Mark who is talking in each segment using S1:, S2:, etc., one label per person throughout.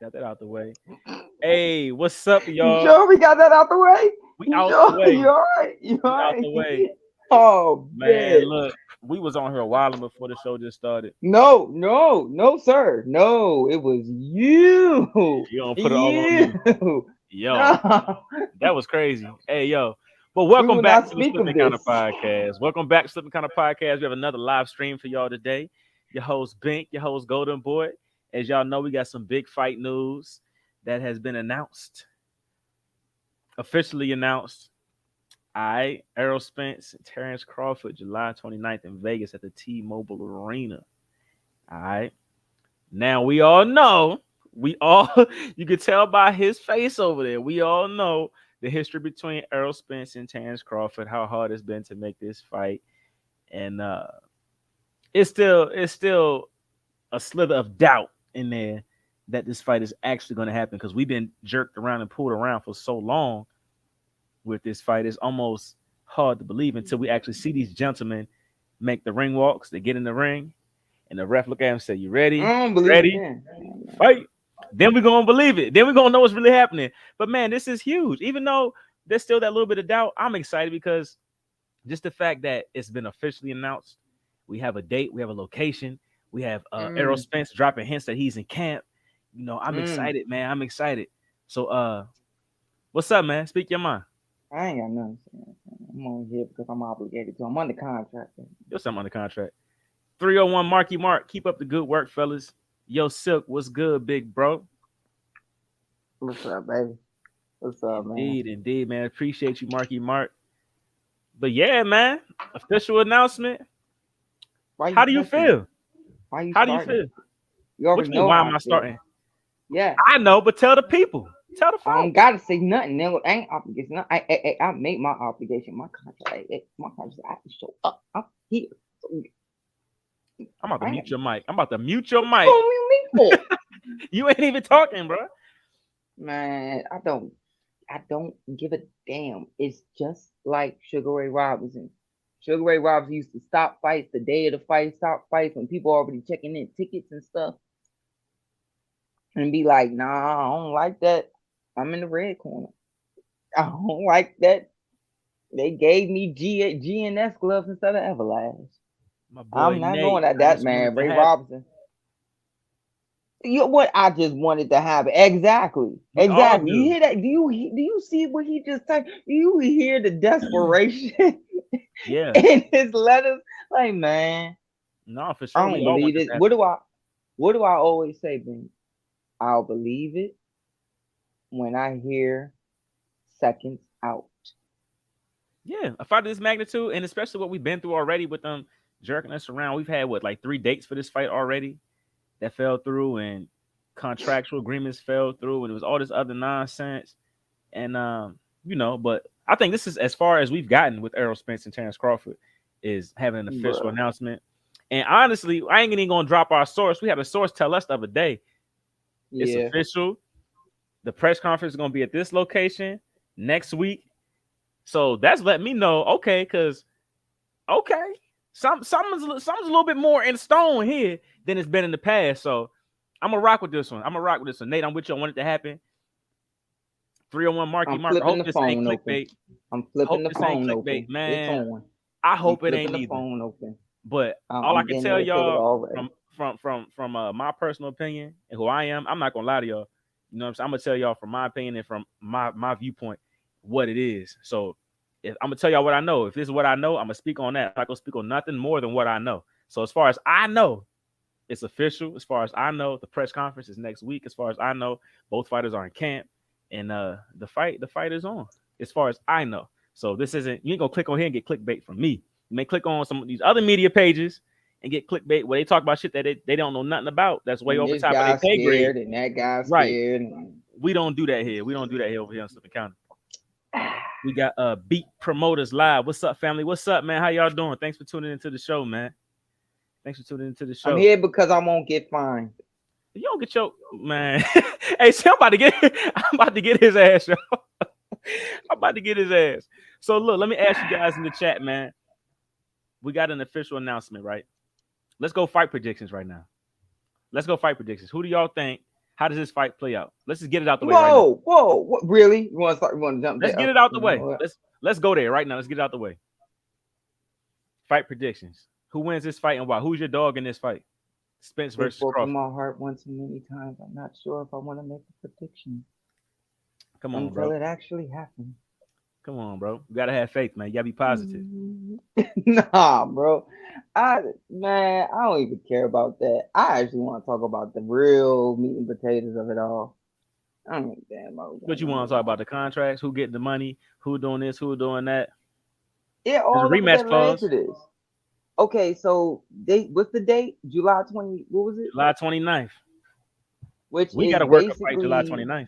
S1: Got that out the way. Hey, what's up,
S2: You
S1: y'all?
S2: sure we got that out the way?
S1: We
S2: You
S1: out the
S2: sure?
S1: way.
S2: You all right? You all
S1: We out
S2: right?
S1: the way.
S2: Oh,
S1: Man,
S2: man.
S1: look, we was on here a while before the show just started.
S2: No, no, no, sir. No, it was you.
S1: You gonna put it all on me.
S2: You.
S1: Yo,
S2: No,
S1: that was crazy. Hey, yo. But
S2: we
S1: welcome
S2: will
S1: back
S2: not
S1: to the
S2: speak of
S1: Slipping Kind of
S2: this.
S1: Podcast. Welcome back to Slipping Kind of Podcast. We have another live stream for y'all today. Your host Bink, your host Golden Boy. As y'all know, we got some big fight news that has been announced, officially announced. All right, Errol Spence and Terrence Crawford, July 29th in Vegas at the T-Mobile Arena. All right. Now we all know, we all you can tell by his face over there. We all know the history between Errol Spence and Terrence Crawford, how hard it's been to make this fight. And it's still a slither of doubt in there that this fight is actually going to happen because we've been jerked around and pulled around for so long with this fight. It's almost hard to believe until we actually see these gentlemen make the ring walks. They get in the ring, and the ref look at him and say, "You
S2: I
S1: ready?
S2: don't believe it
S1: Ready?
S2: then.
S1: Fight." Then we're gonna believe it. Then we're gonna know what's really happening. But man, this is huge. Even though there's still that little bit of doubt, I'm excited because just the fact that it's been officially announced. We have a date, we have a location, we have Errol
S2: Mm,
S1: Spence dropping hints that he's in camp. You know, I'm
S2: mm.
S1: excited, man. I'm excited. So what's up, man? Speak your mind.
S2: I ain't got nothing. To say. I'm on here because I'm obligated to. I'm under contract.
S1: Yo, something on the contract. 301 Marky Mark. Keep up the good work, fellas. Yo, Silk, what's good, big bro?
S2: What's up, baby? What's up, man?
S1: Indeed, indeed, man. Appreciate you, Marky Mark. But yeah, man. Official announcement.
S2: Why you
S1: How do you
S2: touching it?
S1: feel?
S2: Why you
S1: How do you
S2: starting?
S1: feel?
S2: You
S1: What
S2: already
S1: you mean?
S2: know
S1: Why
S2: how
S1: am
S2: I
S1: I
S2: feel.
S1: starting?
S2: Yeah.
S1: I know, but tell the people. Tell the
S2: I don't
S1: folks.
S2: gotta say nothing. Then I ain't obligation. I make my obligation. My contract. My contract. I have to show up. I'm here. So,
S1: I'm about to
S2: I
S1: mute
S2: ain't.
S1: your mic. I'm about to mute your
S2: What you
S1: mic.
S2: gonna leave me for?
S1: You ain't even talking, bro.
S2: Man, I don't. I don't give a damn. It's just like Sugar Ray Robinson. Sugar Ray Robinson used to stop fights the day of the fight, stop fights when people already checking in tickets and stuff, and be like, "Nah, I don't like that. I'm in the red corner. I don't like that. They gave me GNS gloves instead of Everlast.
S1: My boy
S2: I'm not going
S1: Nate.
S2: at
S1: I
S2: that
S1: just wanted
S2: man,
S1: to
S2: Ray
S1: have.
S2: Robinson. You what I just wanted to happen. Exactly.
S1: We all
S2: Exactly. You
S1: do.
S2: hear that? Do you see what he just typed? Do you hear the desperation
S1: Yeah.
S2: in his letters? Like, man,
S1: No, for sure.
S2: I
S1: We
S2: don't
S1: all want
S2: believe
S1: this
S2: it.
S1: to happen.
S2: What do I always say, Ben? I'll believe it when I hear seconds out.
S1: Yeah, a fight of this magnitude, and especially what we've been through already with them jerking us around. We've had what, like 3 dates for this fight already that fell through, and contractual agreements fell through, and it was all this other nonsense. And but I think this is as far as we've gotten with Errol Spence and Terrence Crawford is having an official
S2: Bruh.
S1: announcement. And honestly, I ain't even gonna drop our source. We had a source tell us the other day. It's
S2: Yeah.
S1: official. The press conference is gonna be at this location next week. So that's letting me know, okay, because okay, something's a little bit more in stone here than it's been in the past. So I'm gonna rock with this one. Nate, I'm with you. I want it to happen. 301 Marky
S2: I'm
S1: Mark. I
S2: flipping
S1: hope
S2: the
S1: this ain't
S2: phone open.
S1: clickbait.
S2: I'm
S1: I hope
S2: flipping the
S1: this ain't
S2: phone
S1: clickbait,
S2: open. It's
S1: man.
S2: on.
S1: I
S2: I'm
S1: hope it
S2: flipping
S1: ain't
S2: the
S1: either.
S2: phone open.
S1: But all I
S2: I'm
S1: can
S2: getting
S1: tell
S2: ready to feel it
S1: y'all
S2: already.
S1: from my personal opinion and who I am, I'm not gonna lie to y'all. You know what I'm saying? I'm gonna tell y'all from my opinion and from my viewpoint what it is. So if I'm gonna tell y'all what I know, if this is what I know, I'm gonna speak on that. I'm not gonna speak on nothing more than what I know. So as far as I know, it's official. As far as I know, the press conference is next week. As far as I know, both fighters are in camp, and the fight is on. As far as I know, so this isn't you ain't gonna click on here and get clickbait from me. You may click on some of these other media pages and get clickbait where they talk about shit that they don't know nothing about. That's way
S2: And
S1: over
S2: this
S1: top of their
S2: guy's
S1: pay grade.
S2: scared, and that guy's
S1: Right.
S2: scared. And...
S1: We don't do that here. We don't do that here over here in Slippin' County. We got Beat Promoters Live. What's up, family? What's up, man? How y'all doing? Thanks for tuning into the show, man. Thanks for tuning into the
S2: I'm
S1: show.
S2: here because I won't get fined.
S1: You don't get your man. Hey, see, I'm about to get I'm about to get his ass, yo. I'm about to get his ass. So look, let me ask you guys in the chat, man. We got an official announcement, right? Let's go fight predictions right now. Let's go fight predictions. Who do y'all think How does this fight play out? Let's just get it out the way right now.
S2: Whoa, what, really? You want to start? You want to jump
S1: Let's
S2: there?
S1: get it
S2: Okay,
S1: out the
S2: you know
S1: way.
S2: what?
S1: Let's go there right now. Let's get it out the way. Fight predictions. Who wins this fight and why? Who's your dog in this fight? Spence
S2: It's
S1: versus
S2: broken
S1: Crawford.
S2: my heart one too many times. I'm not sure if I want to make a prediction
S1: Come on,
S2: until
S1: bro.
S2: it actually happens.
S1: Come on, bro. You gotta have faith, man. You gotta be positive.
S2: Nah, bro. I don't even care about that. I actually want to talk about the real meat and potatoes of it all. I don't give a damn about who's
S1: What
S2: gonna
S1: you
S2: win
S1: want
S2: this
S1: to talk about? The
S2: fight.
S1: contracts? Who getting the money? Who doing this? Who doing that?
S2: Yeah,
S1: There's a
S2: all of it
S1: rematch
S2: that led to
S1: clause,
S2: this. Okay, so what's the date? July 20. What was it?
S1: July 29th.
S2: Which
S1: We
S2: is
S1: gotta work a fight July
S2: basically
S1: 29th.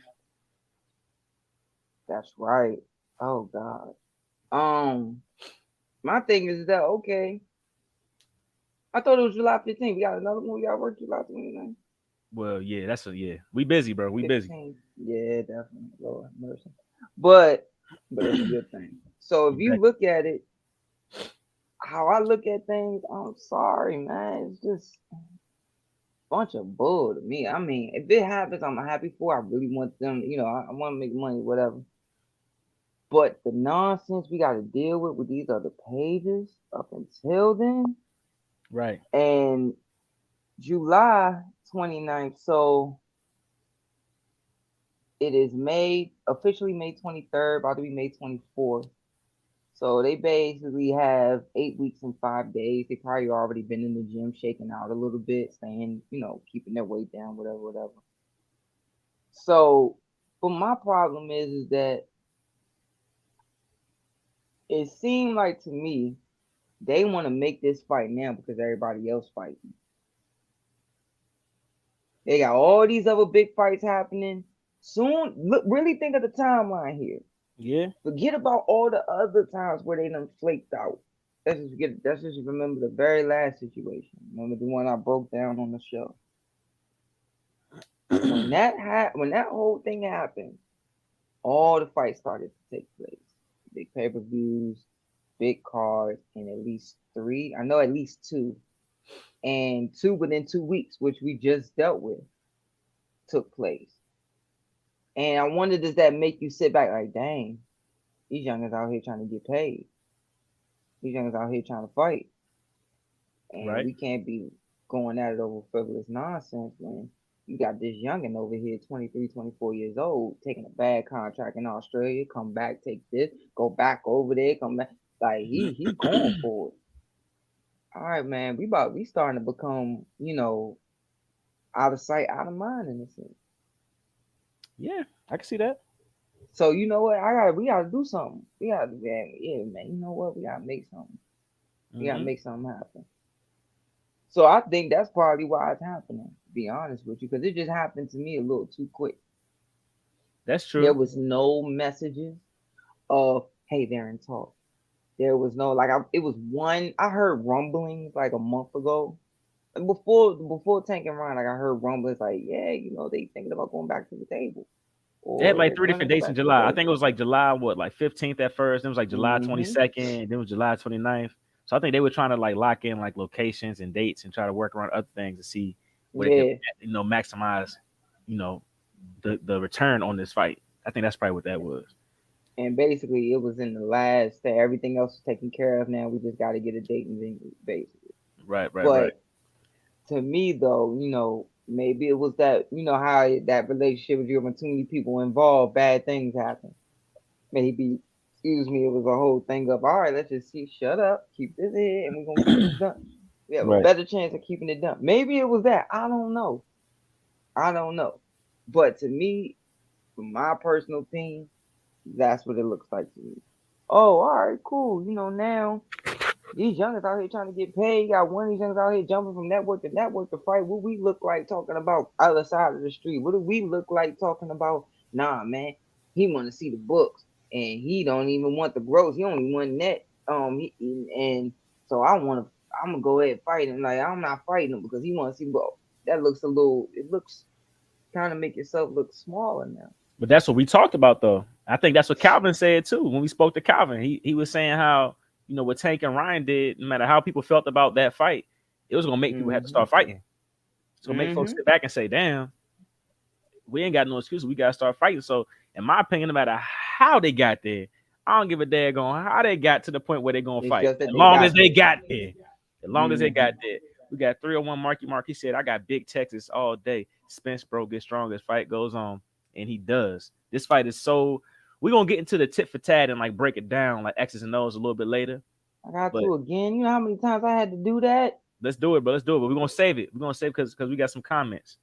S2: that's right. Oh God. Um, my thing is that okay. I thought it was July 15th. We got another one. We got to work July 29th.
S1: Well, yeah, yeah. We busy, bro. We busy.
S2: 15th. Yeah, definitely. Lord have mercy. But it's a good thing. So if you
S1: Exactly.
S2: look at it, how I look at things, I'm sorry, man. It's just a bunch of bull to me. I mean, if it happens, I'm happy for. I really want them. I want to make money, whatever. But the nonsense we got to deal with these other pages up until then,
S1: Right.
S2: and July 29th. So it is officially May 23rd, about to be May 24th. So they basically have 8 weeks and 5 days. They probably already been in the gym, shaking out a little bit, staying, keeping their weight down, whatever, whatever. So, but my problem is that it seemed like to me they want to make this fight now because everybody else fighting. They got all these other big fights happening. Soon, look, really think of the timeline here.
S1: Yeah.
S2: Forget about all the other times where they done flaked out. Let's just remember the very last situation. Remember the one I broke down on the show. When that whole thing happened, all the fights started to take place. Big pay-per-views, big cards, and at least three. I know at least two. And two within 2 weeks, which we just dealt with, took place. And I wonder, does that make you sit back like, dang, these youngins out here trying to get paid. These youngins out here trying to fight. And
S1: Right.
S2: we can't be going at it over frivolous nonsense when you got this youngin over here, 23, 24 years old, taking a bad contract in Australia, come back, take this, go back over there, come back. Like he going for it. All right, man. We starting to become, out of sight, out of mind in a sense.
S1: Yeah, I can see that.
S2: So you know what? We gotta do something. We gotta, man, yeah, man. You know what? We gotta make something. We gotta
S1: Hmm.
S2: make something happen. So I think that's probably why it's happening. To be honest with you, because it just happened to me a little too quick.
S1: That's
S2: There
S1: true.
S2: was no messages of hey, they're in talk. There was no it was one. I heard rumblings like a month ago. And before Tank and Ryan, like I heard rumblings like, yeah, they thinking about going back to the table,
S1: They had
S2: or
S1: like
S2: they're
S1: three
S2: gonna
S1: different
S2: go
S1: dates in
S2: back to the
S1: July. I think
S2: table.
S1: it was like July, what, like 15th at first. Then it was like July
S2: Hmm
S1: 22nd. Then it was July 29th. So I think they were trying to like lock in like locations and dates and try to work around other things to see where they could,
S2: Yeah,
S1: maximize, you know, the return on this fight. I think that's probably what that was.
S2: and basically it was in the last that everything else is taken care of. Now we just got to get a date and venue, basically.
S1: Right, right, right.
S2: But to me though, maybe it was that how that relationship with you when too many people involved, bad things happen. Maybe, excuse me, it was a whole thing of all right, let's just shut up, keep this here, and we're gonna get this done. We have a
S1: Right.
S2: better chance of keeping it done. Maybe it was that. I don't know. I don't know. But to me, from my personal opinion, that's what it looks like to me. Oh, all right, cool. Now these youngers out here trying to get paid. You got one of these youngers out here jumping from network to network to fight. What we look like talking about other side of the street? What do we look like talking about? Nah, man, he want to see the books, and he don't even want the gross. He only want net. And so I'm gonna go ahead and fight him. Like I'm not fighting him because he want to see. Bro, that looks a little. It looks kind of make yourself look smaller now.
S1: But that's what we talked about, though. I think that's what Calvin said too when we spoke to Calvin. He was saying how, what Tank and Ryan did, no matter how people felt about that fight, it was gonna make people have to
S2: Mhm.
S1: start fighting. It's gonna make folks
S2: Mhm.
S1: sit back and say, "Damn, we ain't got no excuses. We gotta start fighting. So, in my opinion, no matter how they got there, I don't give a daggone how they got to the point where they gonna
S2: It's
S1: fight.
S2: just that
S1: As
S2: they
S1: long as
S2: got
S1: they
S2: there.
S1: got there, as long as they
S2: Hmm.
S1: got there. We got 301 Marky Mark. He said, "I got big Texas all day." Spence bro gets stronger as fight goes on, and he does. This fight is so. We're gonna get into the tit for tat and like break it down like X's and O's a little bit later.
S2: I got
S1: But
S2: to again. You know how many times I had to do that?
S1: let's do it, bro. Let's do it. But we're gonna save it. We're gonna save because we got some comments.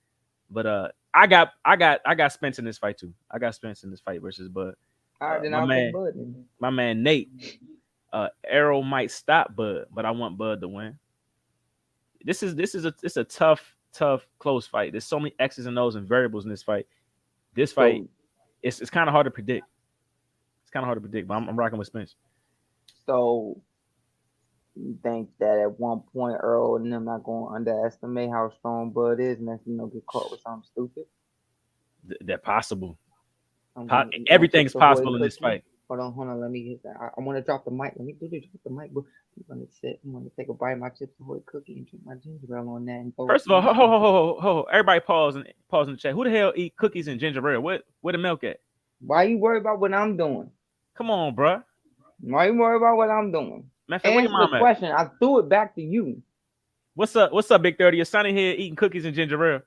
S1: But I got Spence in this fight too. I got Spence in this fight versus Bud.
S2: All right, then
S1: My
S2: I'll take
S1: man,
S2: Bud. Then.
S1: my man Nate. Arrow might stop Bud, but I want Bud to win. This is it's a tough close fight. There's so many X's and O's and variables in this fight. This fight
S2: So,
S1: it's kind of hard to predict. It's kind of hard to predict, but I'm rocking with Spence.
S2: so you think that at one point Earl and them not going to underestimate how strong Bud is, and that's get caught with something stupid.
S1: That possible.
S2: I'm gonna eat my
S1: Everything's
S2: Chips Ahoy
S1: possible in this
S2: cookie.
S1: fight.
S2: Hold on. Let me get that. I want to drop the mic. Let me do this. Drop the mic, bro. I'm gonna sit. I'm gonna take a bite of my Chips Ahoy cookie and drink my ginger ale on that and go
S1: First of all,
S2: eat.
S1: ho. Everybody pause in the chat. Who the hell eat cookies and ginger ale? Where the milk at?
S2: Why you worry about what I'm doing?
S1: Come on, bruh.
S2: Why you worry about what I'm doing?
S1: Matter of fact, where your
S2: Answer the
S1: mom at?
S2: question. I threw it back to you.
S1: What's up? What's up, Big 30? Your sonny here eating cookies and ginger ale.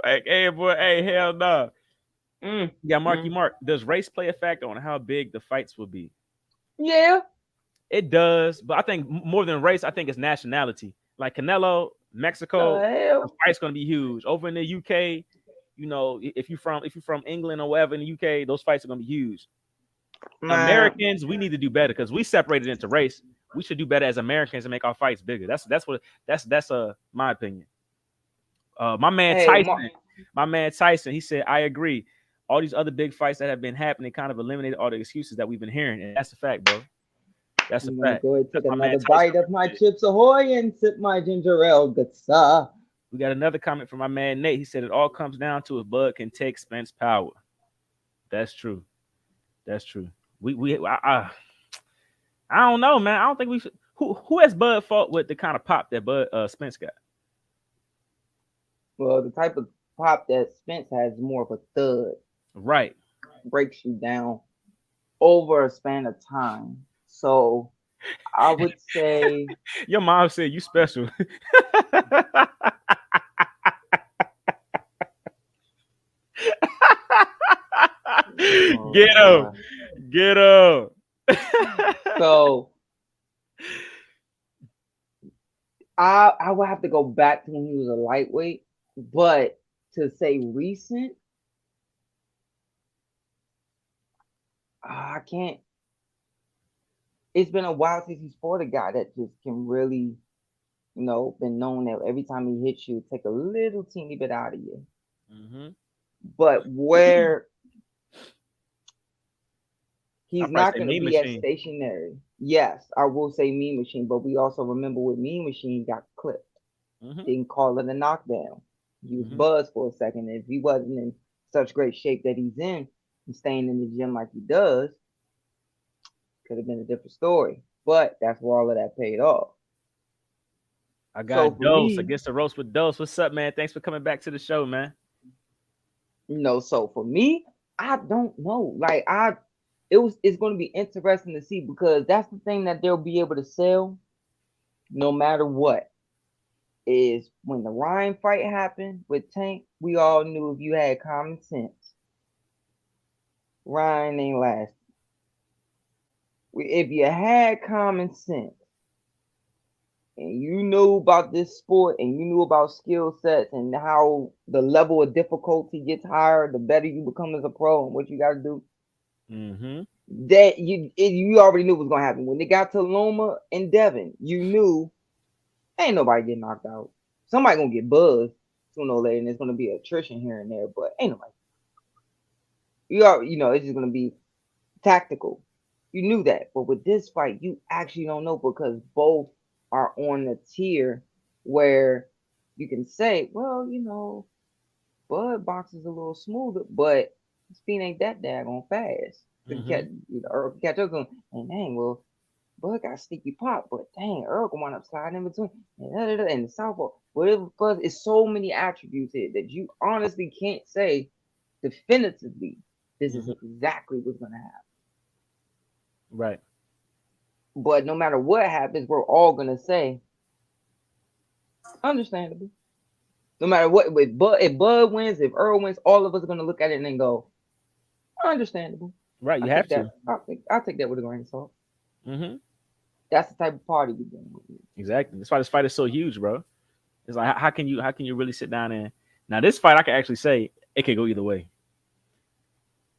S1: Like, hey, boy, hey, hell no.
S2: mm,
S1: You got Marky
S2: mm.
S1: Mark. Does race play a factor on how big the fights will be?
S2: Yeah.
S1: It does, but I think more than race, I think it's nationality. Like Canelo,
S2: The
S1: Mexico, the
S2: hell,
S1: fight's gonna be huge. Over in the UK, if you're from England or wherever in the UK, those fights are gonna be huge.
S2: man.
S1: Americans, we need to do better because we separated into race. We should do better as Americans and make our fights bigger. That's my opinion. My man
S2: Hey,
S1: Tyson, he said, I agree. All these other big fights that have been happening kind of eliminated all the excuses that we've been hearing, and that's a fact, bro. That's a
S2: I'm gonna
S1: fact.
S2: go ahead and
S1: That's
S2: take
S1: my man
S2: another
S1: Tyson
S2: bite of
S1: right
S2: my
S1: there.
S2: Chips Ahoy and sip my ginger ale. Good stuff.
S1: We got another comment from my man Nate. He said it all comes down to if Bud can take Spence power. That's true. That's true. I don't know, man. I don't think we should. Who has Bud fought with the kind of pop that Bud Spence got?
S2: Well, the type of pop that Spence has is more of a thud,
S1: Right.
S2: breaks you down over a span of time. So I would say,
S1: Your mom said you special.
S2: oh
S1: Get him.
S2: god.
S1: Get him.
S2: So I would have to go back to when he was a lightweight, but to say recent, I can't. It's been a while since he's fought a guy that just can really, been known that every time he hits you, take a little teeny bit out of you.
S1: Hmm.
S2: But where
S1: I'll
S2: he's
S1: probably
S2: not
S1: say
S2: going to
S1: Mean
S2: be as
S1: Machine.
S2: stationary. Yes, I will say Mean Machine, but we also remember with Mean Machine got clipped.
S1: Hmm.
S2: Didn't call it a knockdown. He was
S1: Hmm.
S2: buzzed for a second. If he wasn't in such great shape that he's in and staying in the gym like he does, could have been a different story. But that's where all of that paid off.
S1: I
S2: So
S1: got
S2: for
S1: Dose
S2: me,
S1: against the roast with Dose. What's up, man? Thanks for coming back to the show, man.
S2: I don't know. Like it's going to be interesting to see because that's the thing that they'll be able to sell no matter what. Is when the Ryan fight happened with Tank, we all knew if you had common sense, Ryan ain't last. If you had common sense and you knew about this sport and you knew about skill sets and how the level of difficulty gets higher, the better you become as a pro and what you got to do,
S1: Hmm.
S2: that you already knew what was gonna happen. When they got to Loma and Devin, you knew ain't nobody getting knocked out. Somebody gonna get buzzed sooner or later, and there's gonna be attrition here and there, but ain't nobody. It's just gonna be tactical. You knew that, but with this fight, you actually don't know because both are on the tier where you can say, well, Bud boxes a little smoother, but speed ain't that daggone fast to
S1: Hmm.
S2: catch up to him. And dang, well, Bud got sneaky pop, but dang, Earl gonna wind up sliding in between. And the southpaw, whatever Bud, it's so many attributes here that you honestly can't say definitively this is
S1: Mhm.
S2: exactly what's gonna happen.
S1: Right.
S2: But no matter what happens, we're all gonna say understandable. No matter what, if Bud wins, if Earl wins, all of us are gonna look at it and then go understandable.
S1: Right.
S2: I
S1: You have
S2: take
S1: to.
S2: that. I'll take that with a grain of salt.
S1: Hmm.
S2: That's the type of party we're doing.
S1: Exactly. That's why this fight is so huge, bro. It's like how can you really sit down and now this fight I can actually say it could go either way.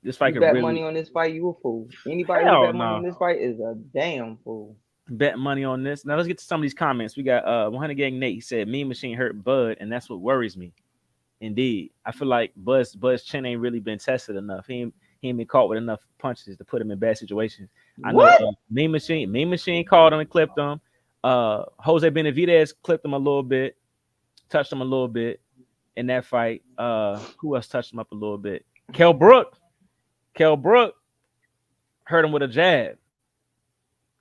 S1: This fight
S2: You
S1: could
S2: bet money
S1: really
S2: on this fight, you a fool. Anybody who
S1: hell
S2: bet money on
S1: no.
S2: this fight is a damn fool.
S1: Bet money on this. Now let's get to some of these comments. We got 100 Gang Nate. He said Mean Machine hurt Bud, and that's what worries me. Indeed, I feel like Bud's chin ain't really been tested enough. He ain't been caught with enough punches to put him in bad situations. I know
S2: What?
S1: Mean Machine called him and clipped him. Jose Benavidez clipped him a little bit, touched him a little bit in that fight. Who else touched him up a little bit? Kell Brook hurt him with a jab.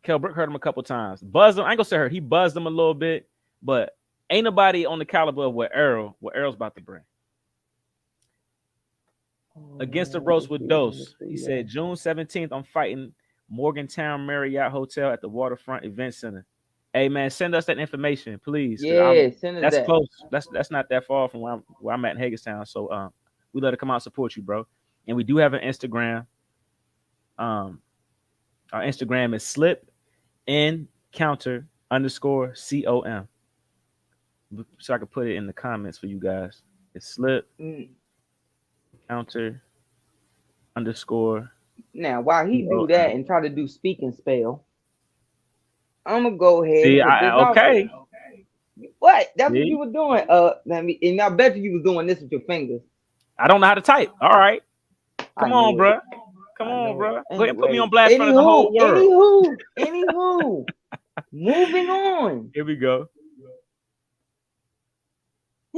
S1: Kell Brook hurt him a couple times. Buzzed him. I ain't gonna say hurt. He buzzed him a little bit, but ain't nobody on the caliber of what Earl's about to bring. Against the ropes
S2: Let's
S1: with
S2: see, let's
S1: Dose. He
S2: see.
S1: said June 17th, I'm fighting Morgantown Marriott Hotel at the Waterfront Event Center. Hey man, send us that information, please. Cause
S2: Yeah, send us
S1: that's
S2: that.
S1: close. That's not that far from where I'm at in Hagerstown. So we let it come out and support you, bro. And we do have an Instagram. Um our Instagram is slip encounter underscore com. So I can put it in the comments for you guys. It's slip
S2: Mm.
S1: counter underscore
S2: Now, while he do that
S1: com.
S2: and try to do speak and spell, I'm gonna go ahead
S1: See,
S2: and put
S1: I
S2: this out there.
S1: okay.
S2: What? That's what you
S1: See,
S2: were doing. Let me. And I bet you was doing this with your fingers.
S1: I don't know how to type. All right,
S2: I
S1: come on,
S2: knew it.
S1: bro. Come
S2: I
S1: on,
S2: know it.
S1: bro. Go ahead and put me on
S2: Anyway,
S1: blast in front of the whole world.
S2: anywho. Moving on.
S1: Here we go.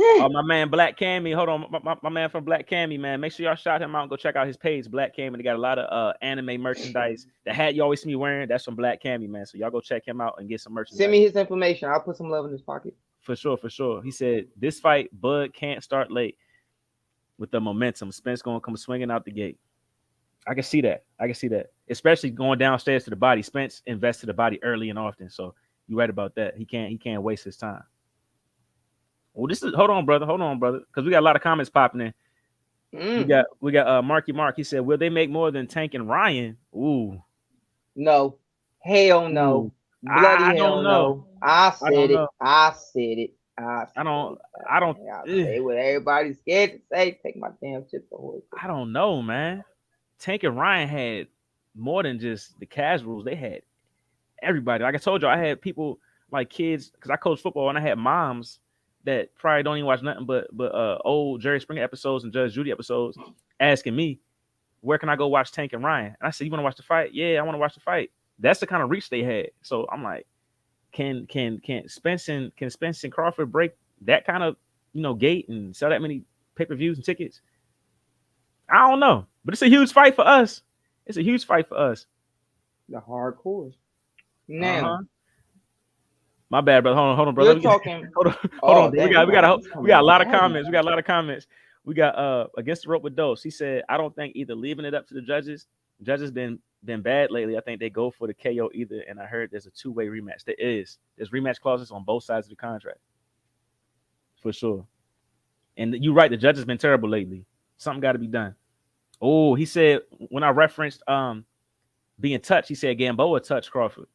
S1: Oh, my man Black Cammy. Hold on, my man from Black Cammy, man. Make sure y'all shout him out and go check out his page, Black Cammy. They got a lot of anime merchandise. The hat you always see me wearing, that's from Black Cammy, man. So y'all go check him out and get some
S2: Send
S1: merchandise.
S2: me his information. I'll put some love in his pocket.
S1: For sure, for sure. He said this fight, Bud can't start late with the momentum. Spence gonna come swinging out the gate. I can see that. I can see that. Especially going downstairs to the body. Spence invests to the body early and often. So you're right about that. He can't waste his time. Well, this is hold on, brother. Hold on, brother. Because we got a lot of comments popping in.
S2: Mm.
S1: We got Marky Mark. He said, will they make more than Tank and Ryan? Ooh.
S2: No. Hell
S1: Ooh.
S2: no.
S1: I
S2: Bloody hell
S1: don't know.
S2: no. I
S1: I
S2: said
S1: don't
S2: it.
S1: know.
S2: I said it. I
S1: I
S2: said
S1: don't
S2: it.
S1: I don't
S2: I'll
S1: ugh.
S2: say what everybody's scared to say. Take my damn chips away.
S1: I don't know, man. Tank and Ryan had more than just the casuals. They had everybody. Like I told you, I had people like kids because I coach football and I had moms that probably don't even watch nothing but old Jerry Springer episodes and Judge Judy episodes asking me, where can I go watch Tank and Ryan? And I said, you want to watch the fight? Yeah, I want to watch the fight. That's the kind of reach they had. So I'm like, can Spence and Crawford break that kind of gate and sell that many pay-per-views and tickets? I don't know. But it's a huge fight for us. It's a huge fight for us.
S2: The hardcore. Now,
S1: Uh-huh. My bad, brother. Hold on, brother.
S2: you're talking.
S1: Hold on, hold on,
S2: Oh,
S1: bro.
S2: damn. We got this
S1: We
S2: coming
S1: got a
S2: in
S1: lot of
S2: heavy.
S1: comments. We got a lot of comments. We got against the rope with Dose. He said, I don't think either leaving it up to the judges. Judges been bad lately. I think they go for the KO either. And I heard there's a two-way rematch. There is. There's rematch clauses on both sides of the contract. For sure. And you're right, the judges been terrible lately. Something got to be done. Oh, he said when I referenced being touched, he said Gamboa touched Crawford.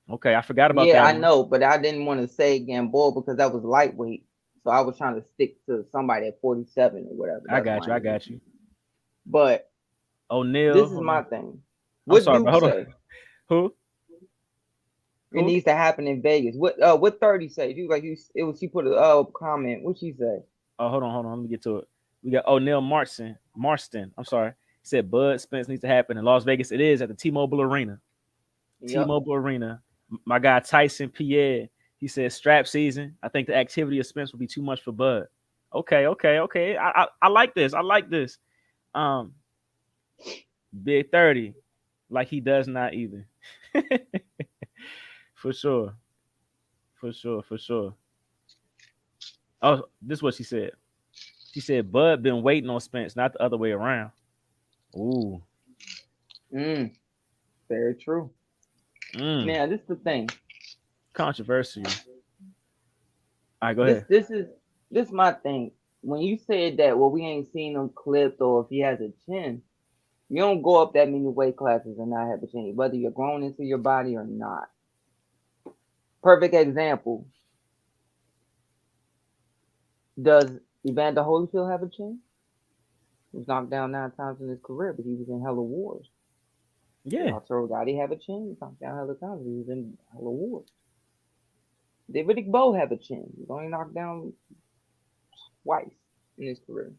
S1: Okay, I forgot about
S2: Yeah,
S1: that
S2: I
S1: one.
S2: know, but I didn't want to say Gamboa because that was lightweight. So I was trying to stick to somebody at 47 or whatever.
S1: I
S2: That's
S1: got
S2: why.
S1: you. I got you.
S2: But
S1: O'Neal.
S2: this is
S1: Hold
S2: my
S1: on.
S2: thing.
S1: I'm
S2: What
S1: sorry, but
S2: Duke
S1: hold on.
S2: say?
S1: Who?
S2: It
S1: Who?
S2: needs to happen in Vegas. What 30 say? You like you it was she put a comment. What she say?
S1: Oh, hold on. Let me get to it. We got O'Neal Marston. I'm sorry. He said Bud Spence needs to happen in Las Vegas. It is at the T-Mobile Arena.
S2: Yep.
S1: T-Mobile Arena. My guy Tyson Pierre. He said strap season. I think the activity of Spence will be too much for Bud. Okay. I like this. I like this. Big 30. Like he does not either. For sure. For sure. For sure. Oh, this is what she said. She said, Bud been waiting on Spence, not the other way around. Ooh.
S2: Mm, very true.
S1: Mm.
S2: Now, this is the thing.
S1: Controversial. All right, go
S2: This
S1: ahead.
S2: this is this my thing. When you said that, well, we ain't seen him clipped or if he has a chin, you don't go up that many weight classes and not have a chin, whether you're grown into your body or not. Perfect example. Does Evander Holyfield have a chin? He was knocked down 9 times in his career, but he was in hella wars. Did
S1: Yeah.
S2: Arturo Gotti have a chin? He was knocked down hella times. He was in hella wars. Did Riddick Bowe have a chin? He was only knocked down twice in his career.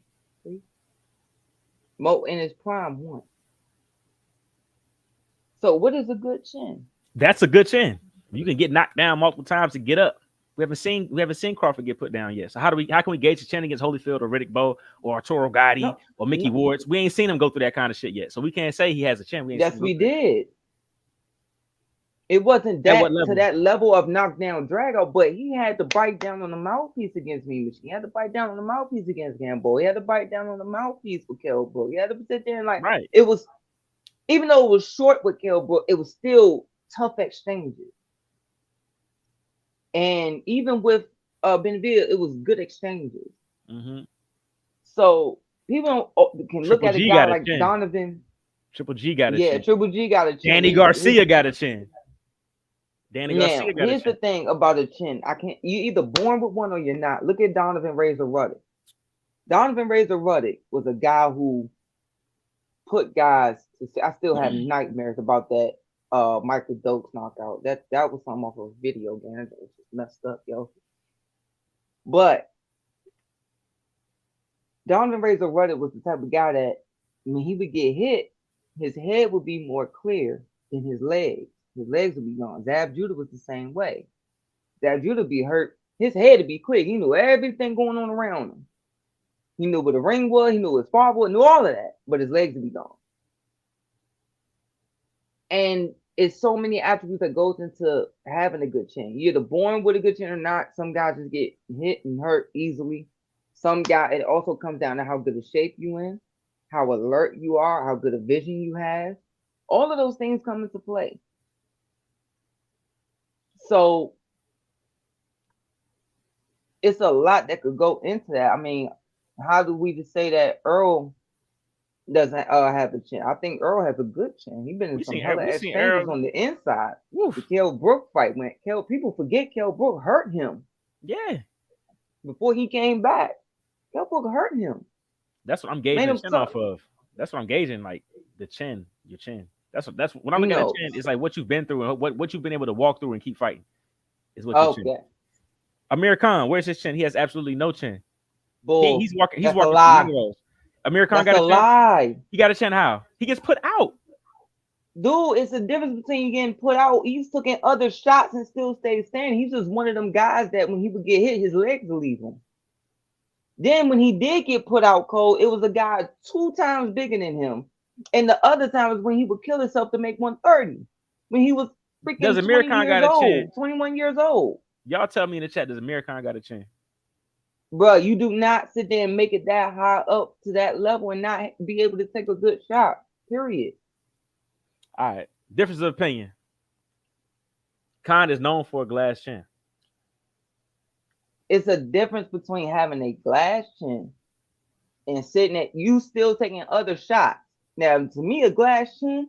S2: See? Mo in his prime once. So what is a good chin?
S1: That's a good chin. You can get knocked down multiple times to get up. We haven't seen Crawford get put down yet. So how can we gauge the chin against Holyfield or Riddick Bowe or Arturo Gotti
S2: No,
S1: or Mickey
S2: no.
S1: Wards? We ain't seen him go through that kind of shit yet. So we can't say he has a chin. We ain't seen
S2: Yes,
S1: him go
S2: we
S1: through that.
S2: did. It wasn't
S1: At what
S2: that to
S1: level?
S2: that level of knockdown drag out, but he had to bite down on the mouthpiece against me. He had to bite down on the mouthpiece against Gamble. He had to bite down on the mouthpiece with Kell Brook. He had to sit there and like
S1: Right.
S2: it was, even though it was short with Kell Brook, it was still tough exchanges. And even with Benavidez, it was good exchanges.
S1: Mm-hmm.
S2: So people can look
S1: Triple
S2: at a
S1: G
S2: guy
S1: got a
S2: like
S1: chin.
S2: Donovan.
S1: Triple G got a
S2: Yeah,
S1: chin.
S2: Triple G got a chin.
S1: Danny
S2: His
S1: Garcia got a chin. Danny
S2: Now,
S1: Garcia got a
S2: here's the
S1: chin.
S2: thing about a chin. I can't. You either born with one or you're not. Look at Donovan Razor Ruddock. Donovan Razor Ruddock was a guy who put guys. I still have nightmares about that. Michael Dokes knockout. That was something off of a video game. That was just messed up, yo. But Donovan Razor Ruddock was the type of guy that when he would get hit, his head would be more clear than his legs. His legs would be gone. Zab Judah was the same way. Zab Judah be hurt. His head would be quick. He knew everything going on around him. He knew where the ring was. He knew where his spar was. Knew all of that. But his legs would be gone. And it's so many attributes that goes into having a good chin. You're either born with a good chin or not. Some guys just get hit and hurt easily. Some guy, it also comes down to how good a shape you in, how alert you are, how good a vision you have. All of those things come into play. So it's a lot that could go into that. I mean, how do we just say that Earl doesn't have a chin? I think Earl has a good chin. He's been in
S1: We
S2: some
S1: seen
S2: hella
S1: we seen
S2: exchanges
S1: Earl.
S2: on the inside. The
S1: Woof.
S2: Kell Brook fight when people forget Kell Brook hurt him
S1: Yeah.
S2: before he came back. Kell Brook hurt him,
S1: That's what I'm
S2: made
S1: gauging the
S2: him
S1: chin
S2: so
S1: off of. That's what I'm gauging, like the chin, your chin. That's when I'm
S2: you
S1: looking at
S2: know.
S1: chin. It's like what you've been through and what you've been able to walk through and keep fighting is what your chin.
S2: Okay,
S1: Amir Khan, where's his chin? He has absolutely no chin.
S2: bull.
S1: He's walking. He's
S2: That's a
S1: walking through none
S2: lie.
S1: of those. Amir Khan
S2: That's
S1: got
S2: a
S1: a chin.
S2: lie.
S1: He got a chin. How? He gets put out.
S2: Dude, it's a difference between getting put out. He's taking other shots and still stayed standing. He's just one of them guys that when he would get hit, his legs would leave him. Then when he did get put out cold, it was a guy 2 times bigger than him. And the other time was when he would kill himself to make 130. When he was
S1: Does
S2: freaking
S1: Amir
S2: 20
S1: Khan
S2: years
S1: got a chin?
S2: old, 21 years old.
S1: Y'all tell me in the chat. Does Amir Khan got a chin?
S2: Bro, you do not sit there and make it that high up to that level and not be able to take a good shot. Period.
S1: All right. Difference of opinion. Khan is known for a glass chin.
S2: It's a difference between having a glass chin and sitting at you still taking other shots. Now, to me, a glass chin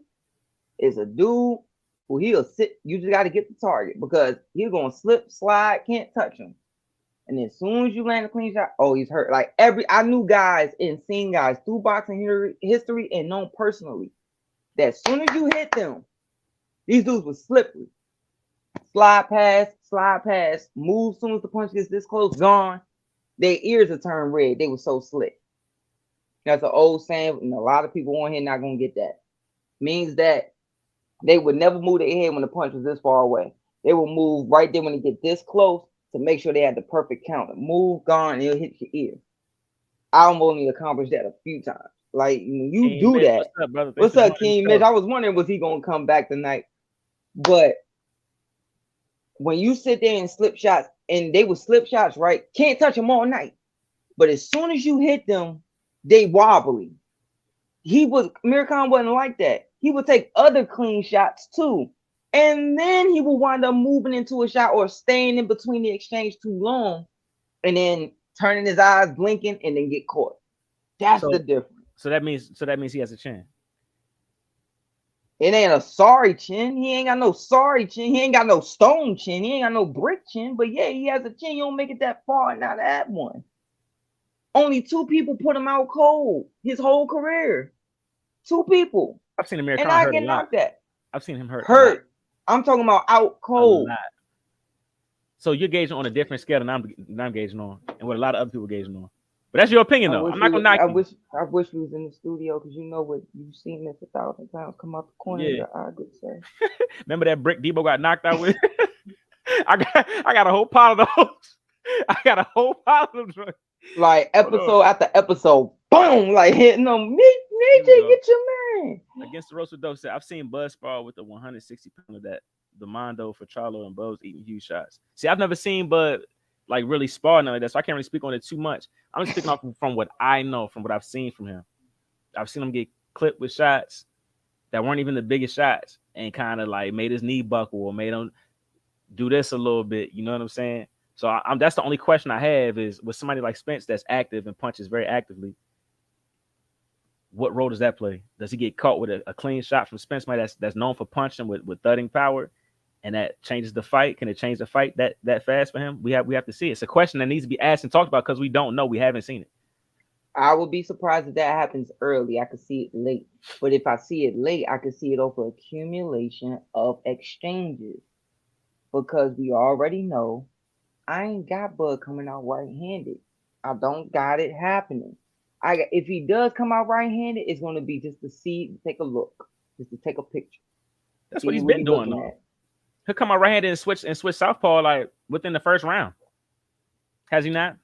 S2: is a dude who he'll sit. You just got to get the target because he's gonna slip, slide, can't touch him. And as soon as you land a clean shot, oh, he's hurt. Like I knew guys and seen guys through boxing history and known personally that as soon as you hit them, these dudes were slippery. Slide pass, move as soon as the punch gets this close, gone. Their ears are turned red. They were so slick. That's an old saying, and a lot of people on here not gonna get that. Means that they would never move their head when the punch was this far away. They will move right there when they get this close to make sure they had the perfect counter. Move, gone, and it'll hit your ear. I've only accomplished that a few times. Like you
S1: King
S2: do
S1: Mitch,
S2: that.
S1: what's up, brother? Thanks
S2: What's
S1: for
S2: up,
S1: joining
S2: King
S1: the
S2: Mitch?
S1: show.
S2: I was wondering was he gonna come back tonight, but when you sit there and slip shots, and they would slip shots, right? Can't touch them all night. But as soon as you hit them, they wobbly. Amir Khan wasn't like that. He would take other clean shots too. And then he would wind up moving into a shot or staying in between the exchange too long and then turning his eyes, blinking, and then get caught. That's the
S1: So
S2: difference.
S1: that means he has a chin.
S2: It ain't a sorry chin. He ain't got no sorry chin. He ain't got no stone chin. He ain't got no brick chin. But yeah, he has a chin. You don't make it that far and not that one. Only 2 people put him out cold his whole career. 2 people.
S1: I've seen Amir
S2: And
S1: Khan
S2: I
S1: hurt a
S2: can
S1: lot.
S2: knock that.
S1: I've seen him hurt a lot.
S2: Hurt. I'm talking about out
S1: A
S2: cold.
S1: lot. So you're gauging on a different scale than I'm gauging on, and what a lot of other people gauging on. But that's your opinion, though. I'm not gonna knock
S2: I
S1: you.
S2: wish we was in the studio because you know what you've seen this 1,000 times come out the corner of
S1: Yeah.
S2: your eye, good sir.
S1: Remember that brick Debo got knocked out with? I got a whole pile of those. I got a whole pile of them.
S2: Like
S1: Hold on.
S2: episode after episode, boom, like hitting them.
S1: Here
S2: Major,
S1: we go.
S2: get your man.
S1: Against the roast with Dose, I've seen Buzz spar with the 160 pounder that the Mondo for Charlo and Buzz eating huge shots. See, I've never seen Bud like really spar none of that, so I can't really speak on it too much. I'm just speaking off from what I know, from what I've seen from him. I've seen him get clipped with shots that weren't even the biggest shots and kind of like made his knee buckle or made him do this a little bit. You know what I'm saying? So I'm that's the only question I have is with somebody like Spence that's active and punches very actively. What role does that play? Does he get caught with a clean shot from Spence, somebody that's known for punching with thudding power, and that changes the fight? Can it change the fight that fast for him? We have to see. It's a question that needs to be asked and talked about because we don't know. We haven't seen it.
S2: I would be surprised if that happens early. I could see it late. But if I see it late, I could see it over accumulation of exchanges. Because we already know I ain't got Bud coming out right-handed. I don't got it happening. If he does come out right-handed, it's gonna be just to see, to take a look, just to take a picture.
S1: That's
S2: See
S1: what he's
S2: what
S1: been
S2: he
S1: doing
S2: looking
S1: though.
S2: at.
S1: He'll come out right-handed and switch southpaw like within the first round. Has he not?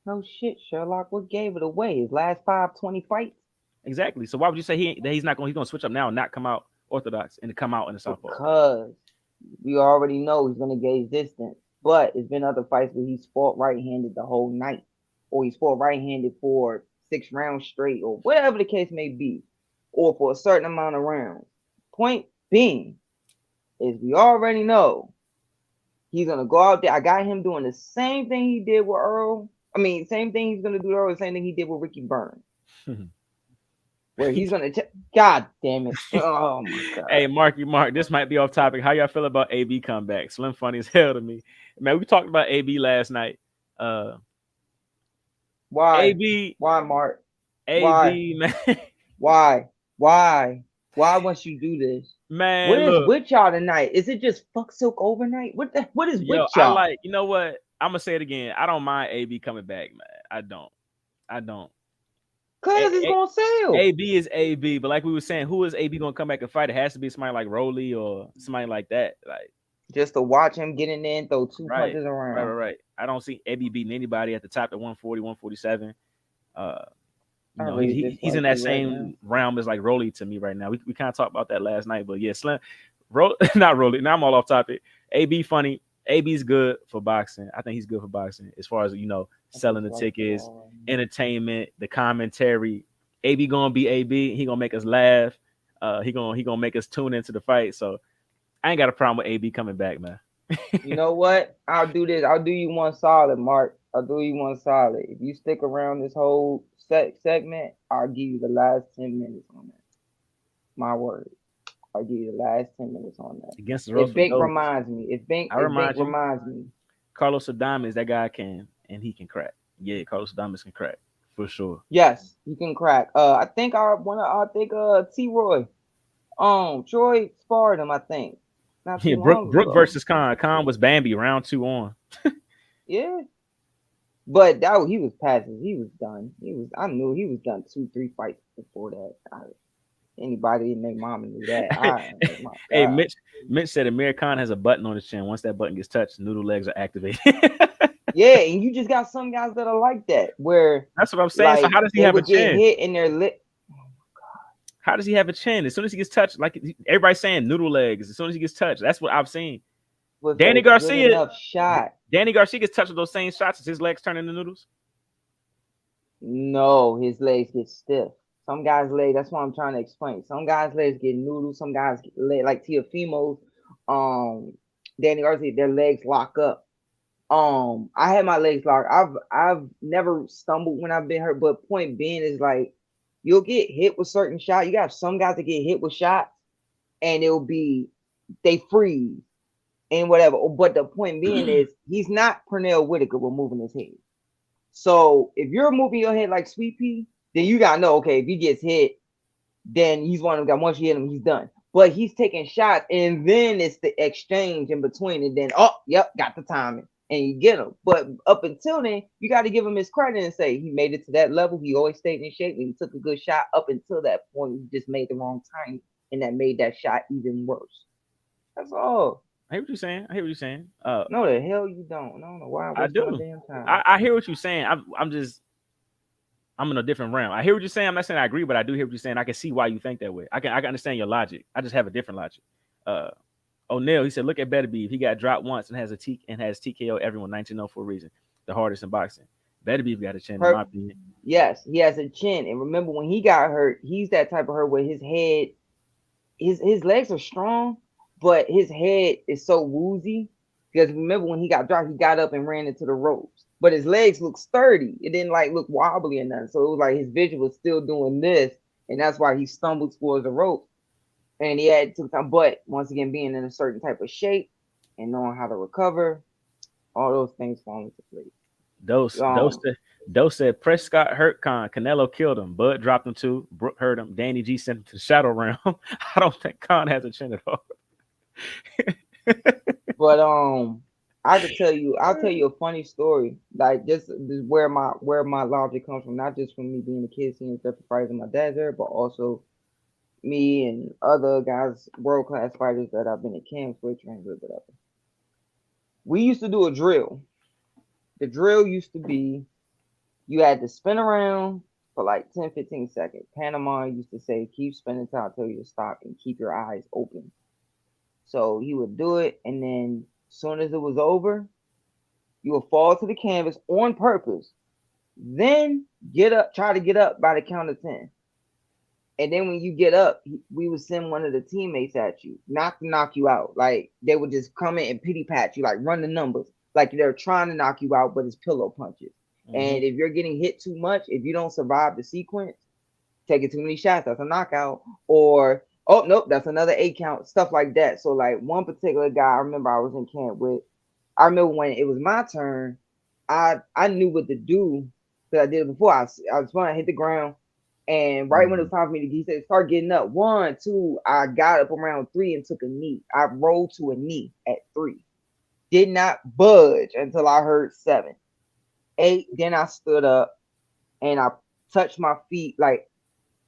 S2: No shit, Sherlock. What gave it away? His last 5-20 fights?
S1: Exactly. So why would you say he's gonna switch up now and not come out orthodox and to come out in the southpaw?
S2: Because we already know he's gonna gauge distance. But it's been other fights where he's fought right-handed the whole night, or he's fought right-handed for 6 rounds straight, or whatever the case may be, or for a certain amount of rounds. Point being is we already know he's gonna go out there. I got him doing the same thing he did with Earl. Same thing he's gonna do to Earl, the same thing he did with Ricky Burns. Where he's gonna God damn it. Oh my god.
S1: Hey, Mark, this might be off topic. How y'all feel about AB comeback? Slim funny as hell to me. Man, we talked about AB last night.
S2: Why?
S1: AB,
S2: Mark?
S1: AB, man.
S2: Why? Why once you do this?
S1: Man,
S2: What is
S1: look,
S2: with y'all tonight? Is it just fuck Silk overnight? What is
S1: yo,
S2: with y'all?
S1: you know what? I'm gonna say it again. I don't mind AB coming back, man. I don't.
S2: Cause it's gonna sell.
S1: AB is AB, but like we were saying, who is AB gonna come back and fight? It has to be somebody like Rolly or somebody like that. Like
S2: just to watch him get in there and throw 2 punches around.
S1: Right. I don't see AB beating anybody at the top at 140, 147. He's in that same realm as like Rolly to me right now. We kind of talked about that last night, but yeah, Slim, not Rolly. Now I'm all off topic. AB funny. AB's good for boxing. I think he's good for boxing as far as selling the tickets, entertainment, the commentary. AB gonna be AB. He gonna make us laugh. He gonna make us tune into the fight. So I ain't got a problem with AB coming back, man.
S2: You know what? I'll do this. I'll do you one solid, Mark. I'll do you one solid. If you stick around this whole segment, I'll give you the last 10 minutes on that. My word. I'll give you the last 10 minutes on that.
S1: Against the roast.
S2: If Bink reminds me.
S1: Carlos Adames, that guy he can crack. Yeah, Carlos Adames can crack for sure.
S2: Yes, you can crack. I think T-Roy. Troy sparred him, I think.
S1: Yeah, Brooke versus Khan. Khan was Bambi round 2 on.
S2: Yeah. But he was passive. He was done. I knew he was done 2-3 fights before that. Anybody in their mama knew that.
S1: Hey, Mitch said Amir Khan has a button on his chin. Once that button gets touched, noodle legs are activated.
S2: Yeah, and you just got some guys that are like that. Where
S1: that's what I'm saying. Like, so how does he have a chin?
S2: Hit in their lip. Oh my god.
S1: How does he have a chin? As soon as he gets touched, like everybody's saying, noodle legs. As soon as he gets touched, that's what I've seen.
S2: with
S1: Danny
S2: a good
S1: Garcia,
S2: enough shot.
S1: Danny Garcia gets touched with those same shots as his legs turn into noodles.
S2: No, his legs get stiff. Some guys' legs. That's what I'm trying to explain. Some guys' legs get noodles. Some guys get like Tiafimo's, um, Danny Garcia, their legs lock up. I had my legs locked. I've never stumbled when I've been hurt, but point being is like you'll get hit with certain shots. You got some guys that get hit with shots, and it'll be they freeze and whatever. But the point being is he's not Pernell Whitaker with moving his head. So if you're moving your head like Sweet Pea, then you gotta know, okay, if he gets hit, then he's one of them guys. Once you hit him, he's done. But he's taking shots, and then it's the exchange in between, and then yep, got the timing, and you get him. But up until then, you got to give him his credit and say he made it to that level. He always stayed in shape, and he took a good shot up until that point. He just made the wrong time, and that made that shot even worse. That's all.
S1: I hear what you're saying. I hear what you're saying.
S2: No, the hell you don't. I don't know why I
S1: I
S2: waste my
S1: do.
S2: damn time.
S1: I hear what you're saying. I'm just I'm in a different realm. I hear what you're saying. I'm not saying I agree, but I do hear what you're saying. I can see why you think that way. I can understand your logic. I just have a different logic. Uh, O'Neal, he said, look at Better Beef. He got dropped once and has TKO everyone 19-0 for a reason. The hardest in boxing. Better Beef got a chin, in my opinion.
S2: Yes, he has a chin. And remember when he got hurt, he's that type of hurt where his head, his legs are strong, but his head is so woozy. Because remember when he got dropped, he got up and ran into the ropes. But his legs look sturdy. It didn't like look wobbly or nothing. So it was like his vision was still doing this. And that's why he stumbled towards the rope. And he had to time. But once again, being in a certain type of shape and knowing how to recover, all those things fall into place.
S1: Dose said Prescott hurt Khan. Canelo killed him. Bud dropped him too. Brooke hurt him. Danny G sent him to the shadow realm. I don't think Khan has a chin at all.
S2: But I'll tell you a funny story. Like this where my logic comes from, not just from me being a kid seeing stuff fights in my dad's era, but also me and other guys, world class fighters that I've been in camps with, trained with, whatever. We used to do a drill. The drill used to be you had to spin around for like 10, 15 seconds. Panama used to say, keep spinning till I tell you to stop and keep your eyes open. So he would do it, and then as soon as it was over, you would fall to the canvas on purpose. Then get up, try to get up by the count of 10. And then when you get up, we would send one of the teammates at you, not to knock you out. Like they would just come in and pity pat you, like run the numbers. Like they're trying to knock you out, but it's pillow punches. Mm-hmm. And if you're getting hit too much, if you don't survive the sequence, taking too many shots, that's a knockout. Or oh nope, that's another 8 count, stuff like that. So like one particular guy, I remember I was in camp with. I remember when it was my turn, I knew what to do because I did it before. I was trying to hit the ground, and right when it was time for me to, he said, start getting up. 1, 2, I got up around 3 and took a knee. I rolled to a knee at 3. Did not budge until I heard 7. 8, then I stood up and I touched my feet like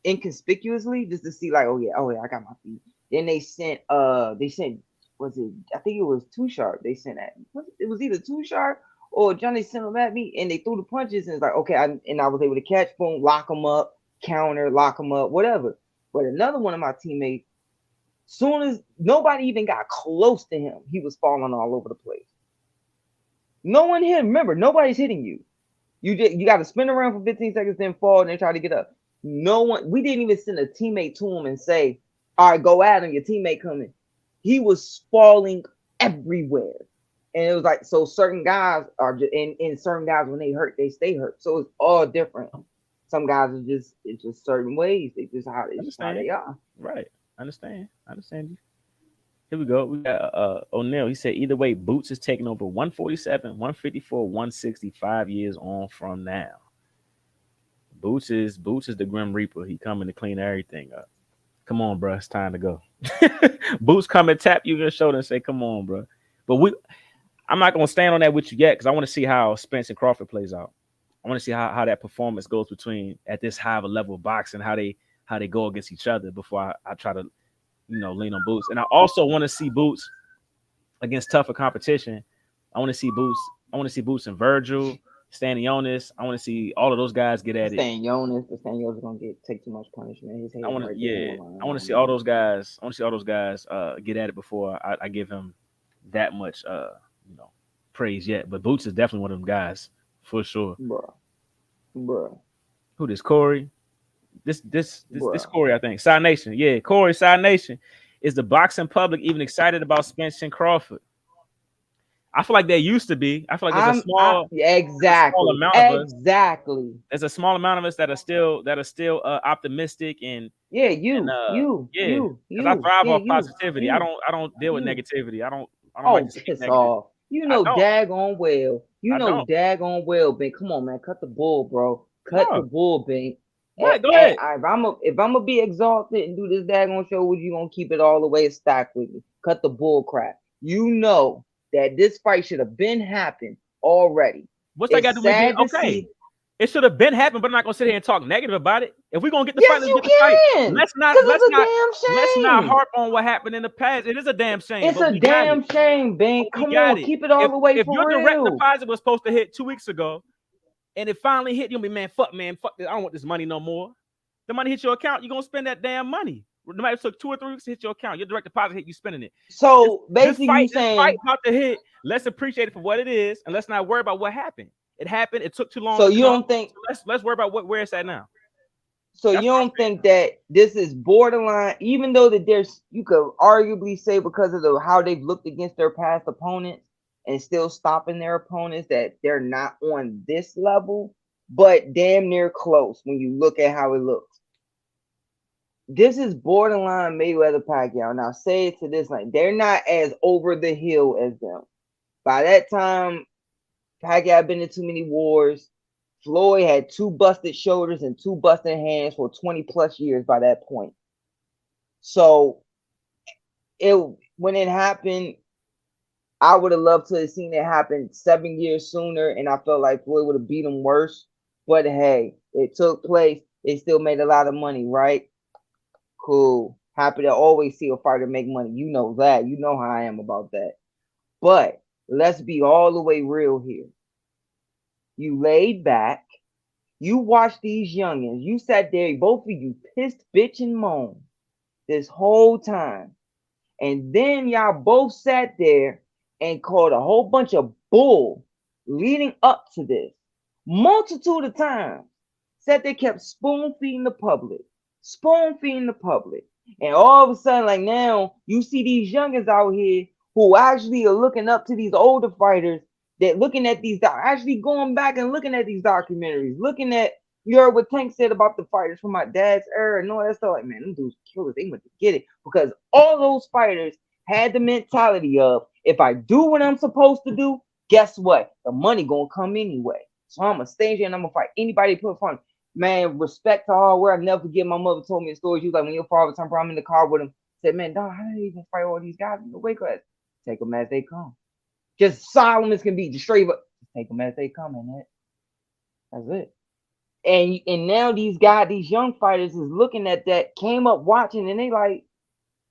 S2: inconspicuously just to see like, oh yeah, I got my feet. Then they sent was it, I think it was Too Sharp. They sent at me. It was either Too Sharp or Johnny sent them at me, and they threw the punches, and it's like, okay, I was able to catch, boom, lock them up, counter, lock them up, whatever. But another one of my teammates, soon as nobody even got close to him, he was falling all over the place. No one hit him. Remember, nobody's hitting you. You got to spin around for 15 seconds, then fall, and then try to get up. No one. We didn't even send a teammate to him and say, all right, go at him, your teammate coming. He was falling everywhere. And it was like, so certain guys are just, and certain guys, when they hurt, they stay hurt. So it's all different. Some guys are just, it's just certain ways. They just how they are.
S1: Right. I understand you. Here we go. We got O'Neal. He said either way, Boots is taking over 147, 154, 165 years on from now. Boots is the Grim Reaper. He coming to clean everything up. Come on, bro. It's time to go. Boots come and tap you on the shoulder and say, come on, bro. But I'm not going to stand on that with you yet because I want to see how Spence and Crawford plays out. I want to see how that performance goes between at this high of a level of boxing, how they go against each other before I try to, lean on Boots. And I also want to see Boots against tougher competition. I want to see Boots and Virgil, Stanionis. I want to see all of those guys get at it.
S2: Stanionis gonna take too much punishment. His head
S1: I want to see all those guys. Get at it before I give him that much you know praise yet. But Boots is definitely one of them guys for sure.
S2: bruh, bruh,
S1: Who this Corey? This
S2: bruh.
S1: Corey, I think. Side Nation. Yeah, Corey, Side Nation. Is the boxing public even excited about Spence and Crawford? I feel like they used to be. I feel like
S2: I
S1: there's a small
S2: exactly,
S1: amount of us.
S2: exactly.
S1: There's a small amount of us that are still optimistic
S2: Yeah,
S1: and yeah, because I thrive
S2: yeah,
S1: off positivity. I don't deal with
S2: you.
S1: negativity. I don't like
S2: Oh,
S1: to speak
S2: piss
S1: negative.
S2: off. You
S1: I
S2: know
S1: don't.
S2: daggone well. You
S1: I
S2: know
S1: don't.
S2: daggone well, Ben. Come on, man. Cut the bull, bro. Cut the
S1: No.
S2: bull, Ben.
S1: What? Go ahead.
S2: If I'm gonna be exalted and do this daggone show with you, gonna keep it all the way stacked with me. Cut the bull crap. You know that this fight should have been happened already.
S1: What's that got to
S2: It's
S1: do with being
S2: sad to
S1: okay?
S2: see.
S1: It should have been happened, but I'm not gonna sit here and talk negative about it. If we're gonna get the fight,
S2: Yes,
S1: let's
S2: you
S1: get the fight.
S2: can.
S1: Let's not
S2: Cause
S1: let's
S2: it's
S1: not let's
S2: a damn
S1: not
S2: shame.
S1: harp on what happened in the past. It is a damn shame,
S2: It's
S1: but
S2: a
S1: we got it.
S2: damn shame, Ben.
S1: But we
S2: Come
S1: got
S2: on,
S1: it.
S2: keep it all
S1: If
S2: the way
S1: if
S2: for
S1: your direct
S2: real.
S1: deposit was supposed to hit 2 weeks ago and it finally hit, you'll be man, fuck this. I don't want this money no more. The money hits your account, you're gonna spend that damn money. No matter if it took 2 or 3 weeks to hit your account, your direct deposit hit, you spending it. This
S2: So
S1: this
S2: basically,
S1: fight,
S2: you
S1: this fight
S2: saying
S1: about to hit. Let's appreciate it for what it is, and let's not worry about what happened. It happened. It took too long
S2: so
S1: to
S2: you
S1: come.
S2: don't think
S1: So let's worry about where it's at now.
S2: so
S1: That's
S2: you
S1: what I'm
S2: don't think that this is borderline, even though that there's you could arguably say because of the how they've looked against their past opponents and still stopping their opponents that they're not on this level, but damn near close when you look at how it looks. This is borderline Mayweather Pacquiao. Now say it to this like they're not as over the hill as them. By that time, Pacquiao had been in too many wars. Floyd had two busted shoulders and two busted hands for 20 plus years by that point. So it when it happened, I would have loved to have seen it happen 7 years sooner, and I felt like Floyd would have beat him worse. But hey, it took place. It still made a lot of money, right? Cool. Happy to always see a fighter make money. You know that. You know how I am about that. But let's be all the way real here. You laid back. You watched these youngins. You sat there, both of you pissed, bitch, and moan this whole time. And then y'all both sat there and called a whole bunch of bull leading up to this. Multitude of times. Sat there, kept spoon feeding the public. Spoon feeding the public. And all of a sudden, like now, you see these youngins out here who actually are looking up to these older fighters that looking at these actually going back and looking at these documentaries, looking at you heard what Tank said about the fighters from my dad's era and all that stuff. Like, man, them dudes killers. They went to get it because all those fighters had the mentality of if I do what I'm supposed to do, guess what? The money gonna come anyway. So I'm gonna stay here and I'm gonna fight anybody put in front of me. Man, respect to hard work. I never forget my mother told me a story. She was like, when your father turned around in the car with him, said, man, dog, how do you even fight all these guys in the weight class? Take them as they come. Just solemn as can be, just straight up. Just take them as they come, and that's it. And now these guys, these young fighters is looking at that, came up watching, and they like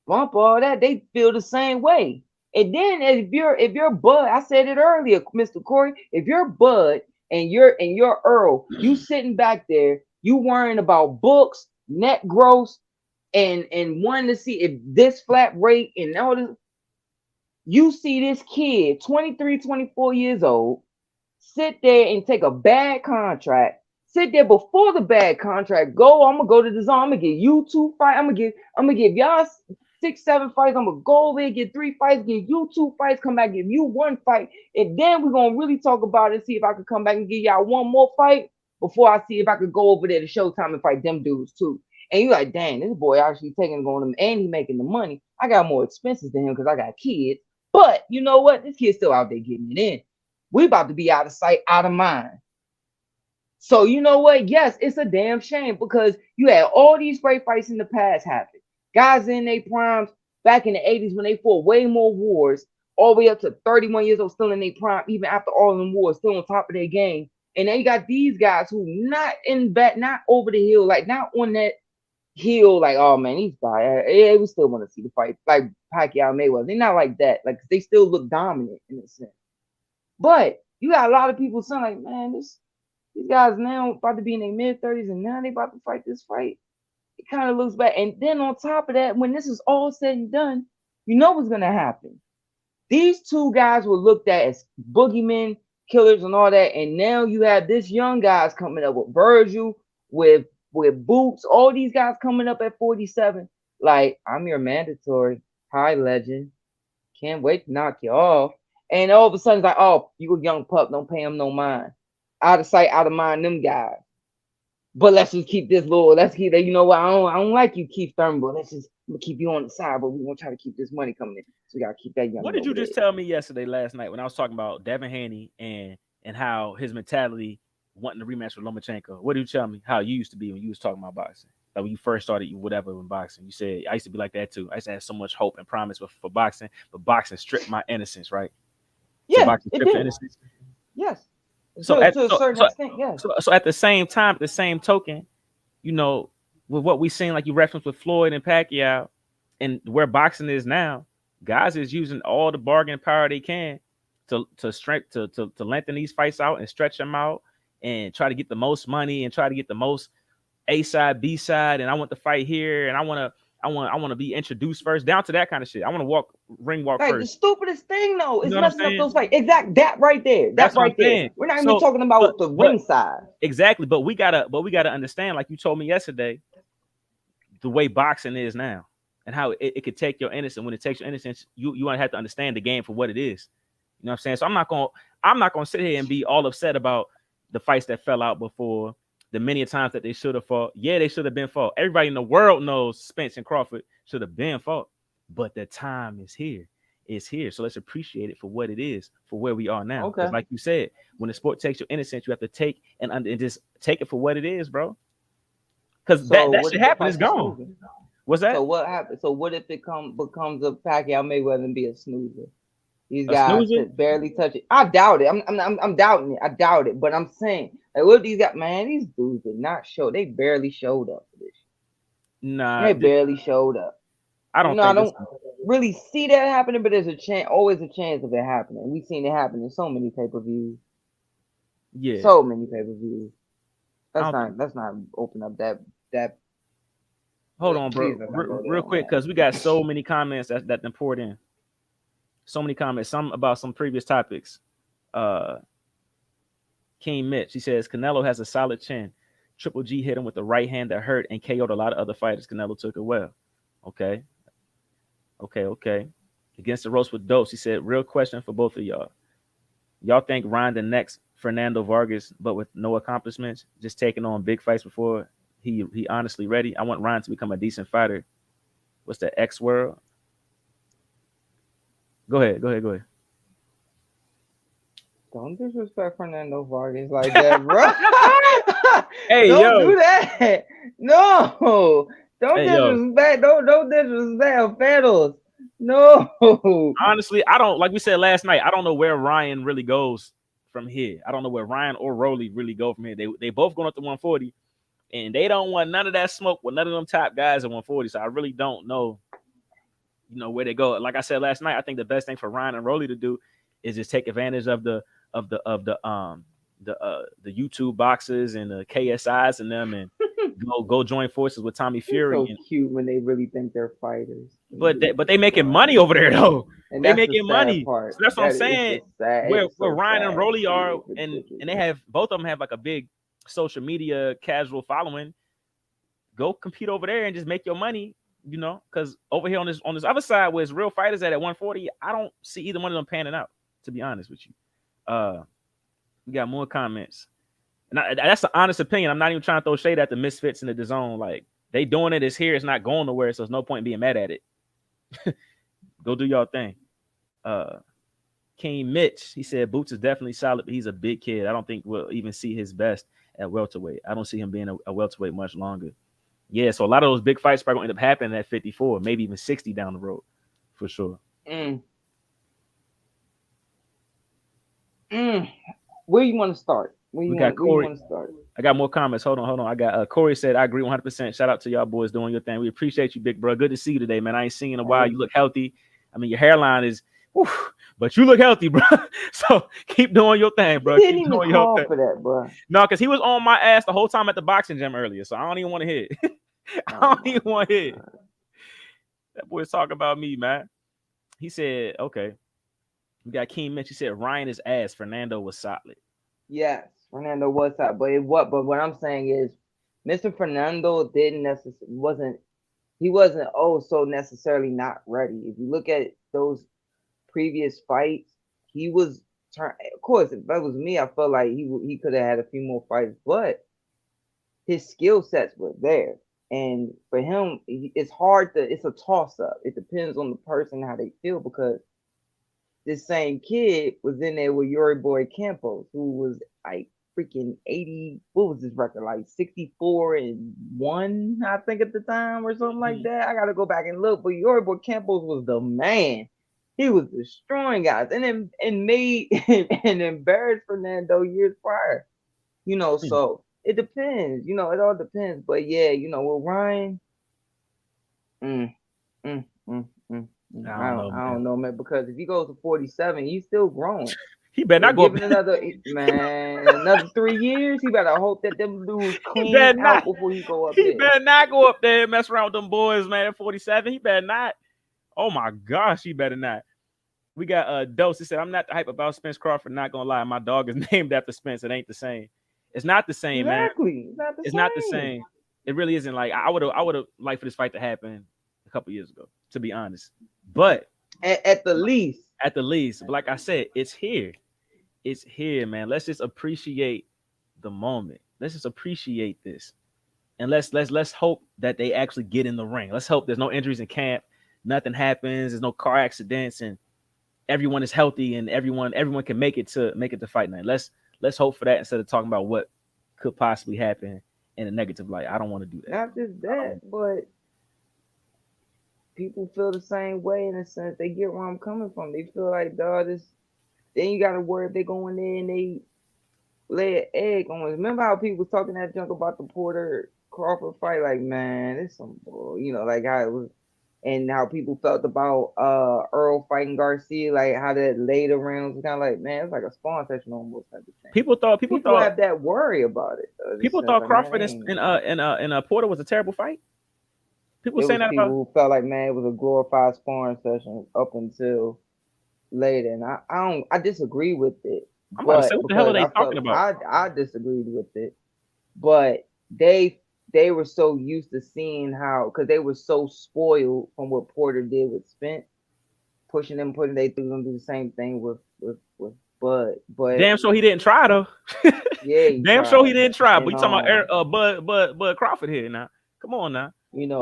S2: bump all that. They feel the same way. And then if you're Bud, I said it earlier, Mr. Corey, if you're Bud and you're Earl, you sitting back there, you worrying about books, net gross, and wanting to see if this flat rate and all this. You see this kid, 23, 24 years old, sit there and take a bad contract. Sit there before the bad contract. Go, I'm gonna go to the zone. I'm gonna get you two fights. I'm gonna give y'all 6, 7 fights. I'm gonna go over there, get 3 fights, give you 2 fights, come back, give you 1 fight. And then we're gonna really talk about it, see if I can come back and give y'all one more fight before I see if I could go over there to Showtime and fight them dudes too. And you like, dang, this boy actually taking on them and he making the money. I got more expenses than him because I got kids. But you know what? This kid's still out there getting it in. We about to be out of sight, out of mind. So you know what? Yes, it's a damn shame because you had all these great fights in the past happen. Guys in their primes back in the 80s when they fought way more wars, all the way up to 31 years old, still in their prime, even after all of them wars, still on top of their game. And then you got these guys who not in back, not over the hill, like not on that hill, like, oh man, these guys, yeah, we still want to see the fight, like Pacquiao Mayweather. They're not like that. Like they still look dominant in a sense. But you got a lot of people saying, like, man, these guys now about to be in their mid-30s and now they about to fight this fight. It kind of looks bad. And then on top of that, when this is all said and done, you know what's gonna happen. These two guys were looked at as boogeymen, killers, and all that. And now you have this young guys coming up with Virgil, with Boots, all these guys coming up at 47. Like, I'm your mandatory. Hi, legend. Can't wait to knock you off. And all of a sudden, it's like, oh, you a young pup. Don't pay him no mind. Out of sight, out of mind, them guys. But let's just keep this little. Let's keep that. You know what? I don't like you, Keith Thurman. But let's just keep you on the side. But we gonna try to keep this money coming in. So we gotta keep that young.
S1: What did you just tell me last night when I was talking about Devin Haney and how his mentality wanting to rematch with Lomachenko? What did you tell me how you used to be when you was talking about boxing? Like when you first started, whatever in boxing, you said I used to be like that too. I used to have so much hope and promise for boxing, but boxing stripped my innocence, right?
S2: Yeah,
S1: so boxing
S2: it
S1: stripped
S2: did.
S1: innocence.
S2: Yes.
S1: So
S2: to
S1: at
S2: a certain extent, yes.
S1: so at the same time, the same token, you know, with what we seen, like you referenced with Floyd and Pacquiao, and where boxing is now, guys is using all the bargaining power they can to lengthen these fights out and stretch them out and try to get the most money and try to get the most A side, B side, and I want to fight here, and I want to be introduced first, down to that kind of shit. I want to ring walk
S2: Like the
S1: first.
S2: stupidest thing though
S1: You
S2: is
S1: know what I'm
S2: messing up
S1: saying?
S2: those fights. Exact that right there. That
S1: That's what I'm
S2: right there.
S1: saying.
S2: We're not even
S1: So,
S2: talking about the
S1: but
S2: ringside.
S1: exactly, but we gotta understand, like you told me yesterday, the way boxing is now, and how it could take your innocence. When it takes your innocence, you want to have to understand the game for what it is. You know what I'm saying? So I'm not gonna sit here and be all upset about the fights that fell out before, the many times that they should have fought. Yeah, they should have been fought. Everybody in the world knows Spence and Crawford should have been fought, but the time is here. It's here. So let's appreciate it for what it is, for where we are now.
S2: Okay.
S1: Because like you said, when the sport takes your innocence, you have to take and just take it for what it is, bro. Because
S2: So
S1: that
S2: what
S1: shit
S2: if the
S1: happened. It's
S2: fight's a
S1: gone.
S2: snoozer?
S1: What's that?
S2: So what happens? So what if it becomes a Pacquiao Mayweather and be a snoozer? These
S1: A
S2: guys
S1: snoozer?
S2: could barely touch it. I doubt it. I'm doubting it. I doubt it. But I'm saying, like, what these guys, man, these dudes did not show. They barely showed up for this.
S1: Nah,
S2: They barely showed up.
S1: I
S2: You
S1: don't
S2: know, I
S1: think
S2: don't
S1: this.
S2: really see that happening, but there's a chance, always a chance of it happening. We've seen it happen in so many pay-per-views.
S1: Yeah,
S2: So many pay-per-views.
S1: I
S2: Let's
S1: don't
S2: not
S1: think.
S2: let's not open up that
S1: Hold on,
S2: please
S1: bro.
S2: let's not go there
S1: Real
S2: on
S1: quick,
S2: that.
S1: because we got so many comments that been poured in. So many comments. Some about some previous topics. Uh, King Mitch, he says Canelo has a solid chin. Triple G hit him with the right hand that hurt and KO'd a lot of other fighters. Canelo took it well. Okay, okay. Against the roast with dose, he said, real question for both of y'all. Y'all think Ryan the next Fernando Vargas, but with no accomplishments, just taking on big fights before he honestly ready? I want Ryan to become a decent fighter. What's the X world? Go ahead.
S2: Don't disrespect Fernando Vargas like that, bro.
S1: Hey
S2: Don't
S1: yo,
S2: do that. No. Don't
S1: hey yo.
S2: disrespect. Don't disrespect Federals. No.
S1: Honestly, I don't, like we said last night, I don't know where Ryan really goes from here. I don't know where Ryan or Rolly really go from here. They both going up to 140, and they don't want none of that smoke with none of them top guys at 140. So I really don't know, where they go. Like I said last night, I think the best thing for Ryan and Rolly to do is just take advantage of the YouTube boxes and the KSIs and them, and go join forces with Tommy
S2: It's
S1: Fury.
S2: so
S1: And
S2: cute when they really think they're fighters.
S1: but they making money over there though.
S2: And
S1: They
S2: that's the
S1: making
S2: sad
S1: money.
S2: part.
S1: So that's what I'm
S2: That is the
S1: saying.
S2: sad.
S1: Where
S2: It's
S1: where
S2: so
S1: Ryan and
S2: sad.
S1: Rolly are,
S2: It's
S1: and
S2: ridiculous.
S1: they have, both of them have like a big social media casual following. Go compete over there and just make your money. Because over here on this other side where it's real fighters at 140, I don't see either one of them panning out. To be honest with you, we got more comments, and that's the honest opinion. I'm not even trying to throw shade at the misfits in the zone. Like, they doing it, it's here, it's not going nowhere, so there's no point in being mad at it. Go do y'all thing. King Mitch, he said Boots is definitely solid, but he's a big kid. I don't think we'll even see his best at welterweight. I don't see him being a welterweight much longer. Yeah, so a lot of those big fights probably going to end up happening at 54, maybe even 60 down the road, for sure.
S2: Where you want to start? Where
S1: We
S2: you
S1: got
S2: want? Where you
S1: Corey.
S2: want to start?
S1: I got more comments. Hold on. I got Corey said, I agree 100%. Shout out to y'all boys doing your thing. We appreciate you, big bro. Good to see you today, man. I ain't seen you in a while. You look healthy. I mean, your hairline is, whew, but you look healthy, bro. So keep doing your thing, bro.
S2: He didn't
S1: Keep
S2: even
S1: doing your
S2: call
S1: thing.
S2: for that, bro.
S1: No, because he was on my ass the whole time at the boxing gym earlier, so I don't even want to hear it. I don't even want to hear it. That boy's talking about me, man. He said, okay. We got King Mitch. He said Ryan is ass. Fernando was solid.
S2: Yes, Fernando was up, but what I'm saying is, Mr. Fernando didn't necessarily wasn't he wasn't so necessarily not ready. If you look at those previous fights, he was turn. Of course, if that was me, I felt like he could have had a few more fights, but his skill sets were there. And for him, it's hard to. It's a toss up. It depends on the person how they feel because this same kid was in there with Yuri Boy Campos, who was like freaking 80. What was his record? Like 64-1, I think, at the time, or something like
S1: Mhm.
S2: that. I gotta go back and look. But Yuri Boy Campos was the man. He was destroying guys and made and embarrassed Fernando years prior.
S1: Hmm.
S2: So it depends. It all depends. But yeah, with Ryan, mm, mm, mm, mm,
S1: I
S2: I
S1: don't
S2: don't,
S1: know,
S2: I
S1: man.
S2: don't know, man. Because if he goes to 47, he's still growing.
S1: He better
S2: So
S1: not go up.
S2: give it another man, another 3 years. He better hope that them dudes
S1: He
S2: clean
S1: better not.
S2: out before he go up
S1: He
S2: there.
S1: better not go up there and mess around with them boys, man. At 47, he better not. Oh my gosh, he better not. We got Dose. He said, "I'm not the hype about Spence Crawford. Not gonna lie, my dog is named after Spence. It ain't the same. It's not the same, man.
S2: Exactly, it's not the
S1: It's not the
S2: same.
S1: same. It really isn't. Like I would have liked for this fight to happen a couple years ago, to be honest. But
S2: At the least,
S1: at the least, but like I said, it's here. It's here, man. Let's just appreciate the moment. Let's just appreciate this, and let's hope that they actually get in the ring. Let's hope there's no injuries in camp, nothing happens, there's no car accidents, and everyone is healthy and everyone can make it to fight night. Let's hope for that instead of talking about what could possibly happen in a negative light. I don't want to do that.
S2: not just
S1: I
S2: that,
S1: don't.
S2: but people feel the same way in a sense. They get where I'm coming from. They feel like, dog, this. Then you got to worry if they go in there and they lay an egg on us. Remember how people was talking that junk about the Porter Crawford fight? Like, man, it's some bull. Like how it was, and how people felt about Earl fighting Garcia. Like how that later rounds was kind of like, man, it's like a spawn session almost type of thing.
S1: People thought people
S2: People
S1: thought
S2: have that worry about it. This
S1: people
S2: sense,
S1: thought
S2: like, man,
S1: Crawford
S2: they
S1: and
S2: ain't.
S1: Porter was a terrible fight. People
S2: It
S1: saying
S2: was
S1: that about.
S2: people who felt like, man, it was a glorified sparring session up until later, and I disagree with it,
S1: I'm about to say,
S2: but
S1: what the hell are
S2: because
S1: they
S2: I
S1: talking
S2: felt
S1: about?
S2: I disagreed with it, but they were so used to seeing how because they were so spoiled from what Porter did with Spence, pushing them, putting they through them do the same thing with Bud, but
S1: Damn sure he didn't try though.
S2: yeah, he
S1: Damn sure he
S2: tried,
S1: didn't try. But
S2: and
S1: you talking about Bud Crawford here now? Come on now,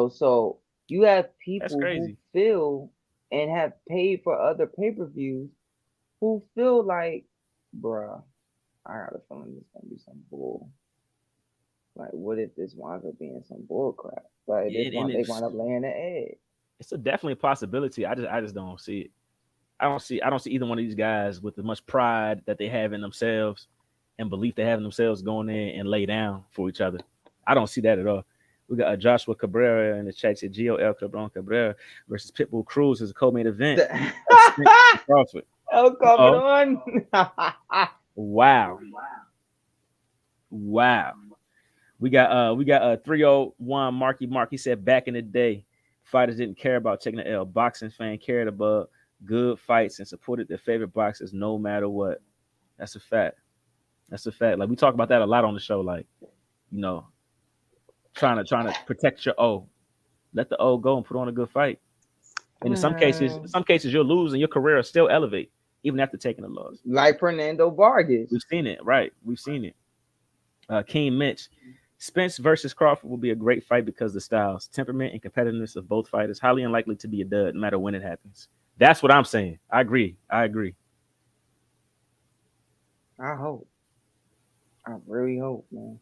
S2: so you have
S1: that's
S2: people who
S1: crazy.
S2: feel and have paid for other pay-per-views who feel like, bruh, I got a feeling this gonna be some bull. Like, what if this winds up being some bull crap? Like,
S1: Yeah, and
S2: they wind up laying the egg.
S1: it's a definitely a possibility. I just don't see it. I don't see either one of these guys with as much pride that they have in themselves and belief they have in themselves going in and lay down for each other. I don't see that at all. We got Joshua Cabrera in the chat. Said GOL Cabron Cabrera versus Pitbull Cruz as a co-main event of Spence and Crawford.
S2: El
S1: Oh,
S2: Cabron.
S1: wow, wow. We got 301 Marky Mark. He said back in the day, fighters didn't care about taking the L. Boxing fan cared about good fights and supported their favorite boxers no matter what. That's a fact. That's a fact. Like we talk about that a lot on the show. Like you know, trying to protect your O. Let the O go and put on a good fight. And
S2: Man,
S1: in some cases you'll lose and your career will still elevate even after taking a loss.
S2: like Fernando Vargas.
S1: We've seen it, right? We've seen it. King Mitch. Spence versus Crawford will be a great fight because the styles, temperament, and competitiveness of both fighters highly unlikely to be a dud, no matter when it happens. That's what I'm saying. I agree. I agree.
S2: I hope. I really hope, man.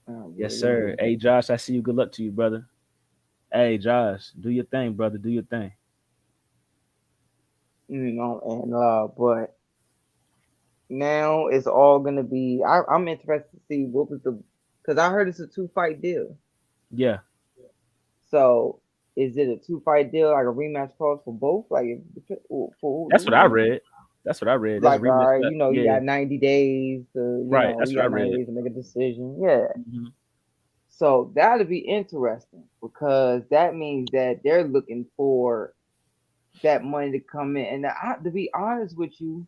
S2: I
S1: Yes,
S2: really
S1: sir.
S2: do.
S1: Hey, Josh, I see you. Good luck to you, brother. Hey, Josh, do your thing, brother. Do your thing.
S2: But now it's all gonna be. I'm interested to see what was the, because I heard it's a 2 fight deal.
S1: Yeah,
S2: So is it a 2 fight deal, like a rematch clause for both? Like for
S1: that's what I
S2: who?
S1: read. That's what I read. There's a
S2: Like, all
S1: rematch.
S2: right, you
S1: Yeah,
S2: got 90 days to,
S1: right. That's
S2: you
S1: what I
S2: got 90
S1: read.
S2: days to make a decision. Yeah.
S1: Mhm.
S2: So that'll be interesting because that means that they're looking for that money to come in. And to be honest with you,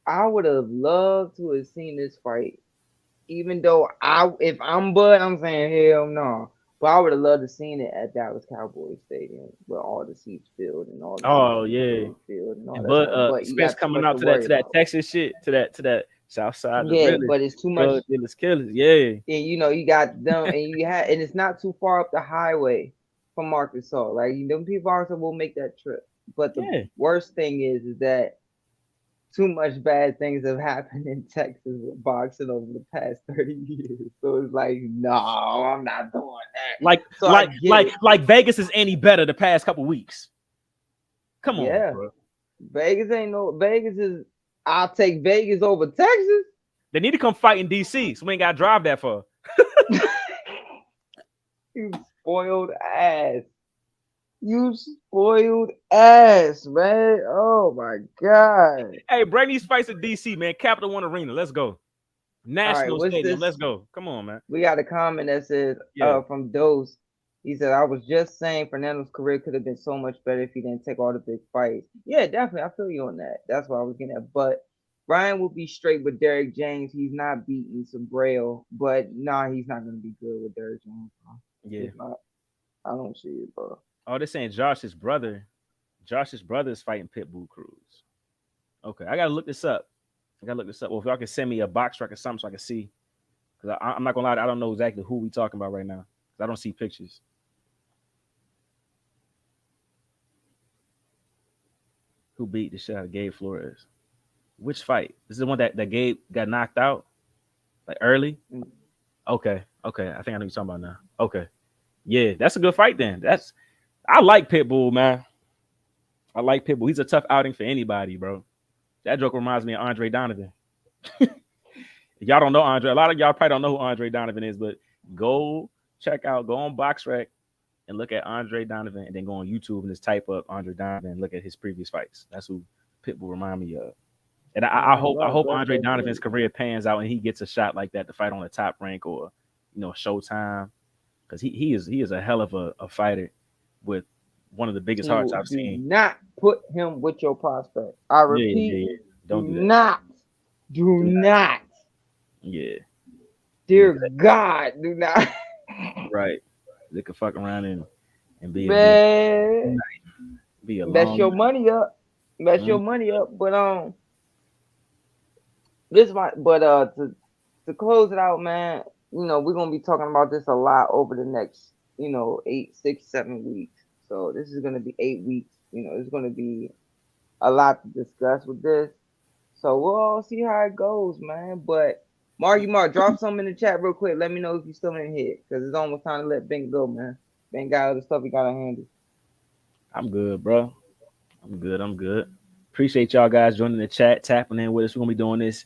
S2: I would have loved to have seen this fight. Even though if I'm Bud, I'm saying hell no. But I would have loved to seen it at Dallas Cowboys Stadium with all the seats filled and all the seats
S1: Oh
S2: in the
S1: yeah.
S2: field filled and all
S1: And
S2: that
S1: but
S2: stuff. But you
S1: Spence
S2: got too
S1: coming
S2: much
S1: out
S2: to
S1: to
S2: worry
S1: that
S2: about.
S1: Texas shit, to that South Side, the
S2: Yeah,
S1: realest
S2: but it's too much.
S1: drug dealers, killers. Yeah.
S2: And you got them, and and it's not too far up the highway from Arkansas. Like them people also will make that trip. But the
S1: Yeah.
S2: worst thing is that too much bad things have happened in Texas with boxing over the past 30 years. So it's like, no, I'm not doing that.
S1: Like
S2: So I
S1: like
S2: get
S1: like
S2: it.
S1: like Vegas is any better the past couple weeks. Come on,
S2: Yeah.
S1: bro.
S2: Vegas ain't no Vegas is I'll take Vegas over Texas.
S1: They need to come fight in DC, so we ain't gotta drive that far.
S2: You spoiled ass. You spoiled ass, man. Oh my god.
S1: Hey, bring these fights to DC, man. Capital One Arena. Let's go.
S2: All right,
S1: National
S2: what's
S1: Stadium.
S2: this?
S1: Let's go. Come on, man.
S2: We got a comment that says,
S1: Yeah.
S2: from Dose. He said, I was just saying Fernando's career could have been so much better if he didn't take all the big fights. Yeah, definitely. I feel you on that. That's what I was getting at. But Brian will be straight with Derrick James. He's not beating Sabrail, but nah, he's not gonna be good with Derrick James, bro.
S1: Yeah.
S2: He's not. I don't see it, bro.
S1: Oh, they're saying Josh's brother. Josh's brother is fighting Pitbull Cruz. Okay, I gotta look this up. I gotta look this up. Well, if y'all can send me a box record or something so I can see. Because I'm not gonna lie, I don't know exactly who we talking about right now. Because I don't see pictures. Who beat the shit out of Gabe Flores? Which fight? This is the one that Gabe got knocked out like early.
S2: Mm.
S1: Okay, okay. I think I know what you're talking about now. Okay, yeah, that's a good fight then. I like Pitbull, man. I like Pitbull. He's a tough outing for anybody, bro. That joke reminds me of Andre Donovan. Y'all don't know Andre. A lot of y'all probably don't know who Andre Donovan is, but go go on BoxRec and look at Andre Donovan, and then go on YouTube and just type up Andre Donovan and look at his previous fights. That's who Pitbull remind me of. And I hope Andre Donovan's career pans out and he gets a shot like that to fight on the top rank or Showtime, because he is a hell of a fighter with one of the biggest hearts
S2: Do
S1: I've seen.
S2: not put him with your prospect. I
S1: Yeah, yeah,
S2: repeat,
S1: yeah.
S2: do
S1: Don't do that.
S2: not, do
S1: Do not.
S2: not,
S1: Yeah,
S2: dear God, do not.
S1: right. They could fuck around and
S2: Man,
S1: be a
S2: mess
S1: long
S2: your money up. Mess
S1: night.
S2: your money up. But this might. But to close it out, man. We're gonna be talking about this a lot over the next 8, 6, 7 weeks. So this is gonna be 8 weeks. It's gonna be a lot to discuss with this. So we'll all see how it goes, man. But Mark, drop something in the chat real quick. Let me know if you're still in here, because it's almost time to let Ben go, man. Ben got other stuff he gotta handle.
S1: I'm good, bro. I'm good. I'm good. Appreciate y'all guys joining the chat, tapping in with us. We're gonna be doing this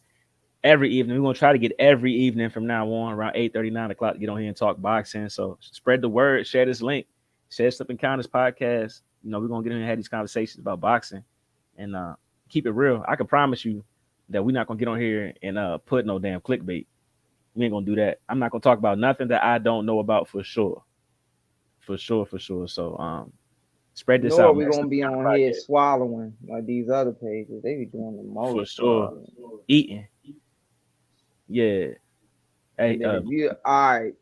S1: every evening. We're gonna try to get every evening from now on around 8:39 o'clock to get on here and talk boxing. So spread the word, share this link, share Slip Encounters podcast. We're gonna get in and have these conversations about boxing and keep it real. I can promise you that we're not gonna get on here and put no damn clickbait. We ain't gonna do that. I'm not gonna talk about nothing that I don't know about for sure. For sure, for sure. So spread this
S2: Nor
S1: out,
S2: we
S1: man.
S2: gonna
S1: Slip
S2: be
S1: Encounters
S2: on here
S1: podcast.
S2: swallowing like these other pages. They be doing the
S1: For
S2: most
S1: sure.
S2: swallowing.
S1: Eating. Yeah. Hey,
S2: And then if you all right,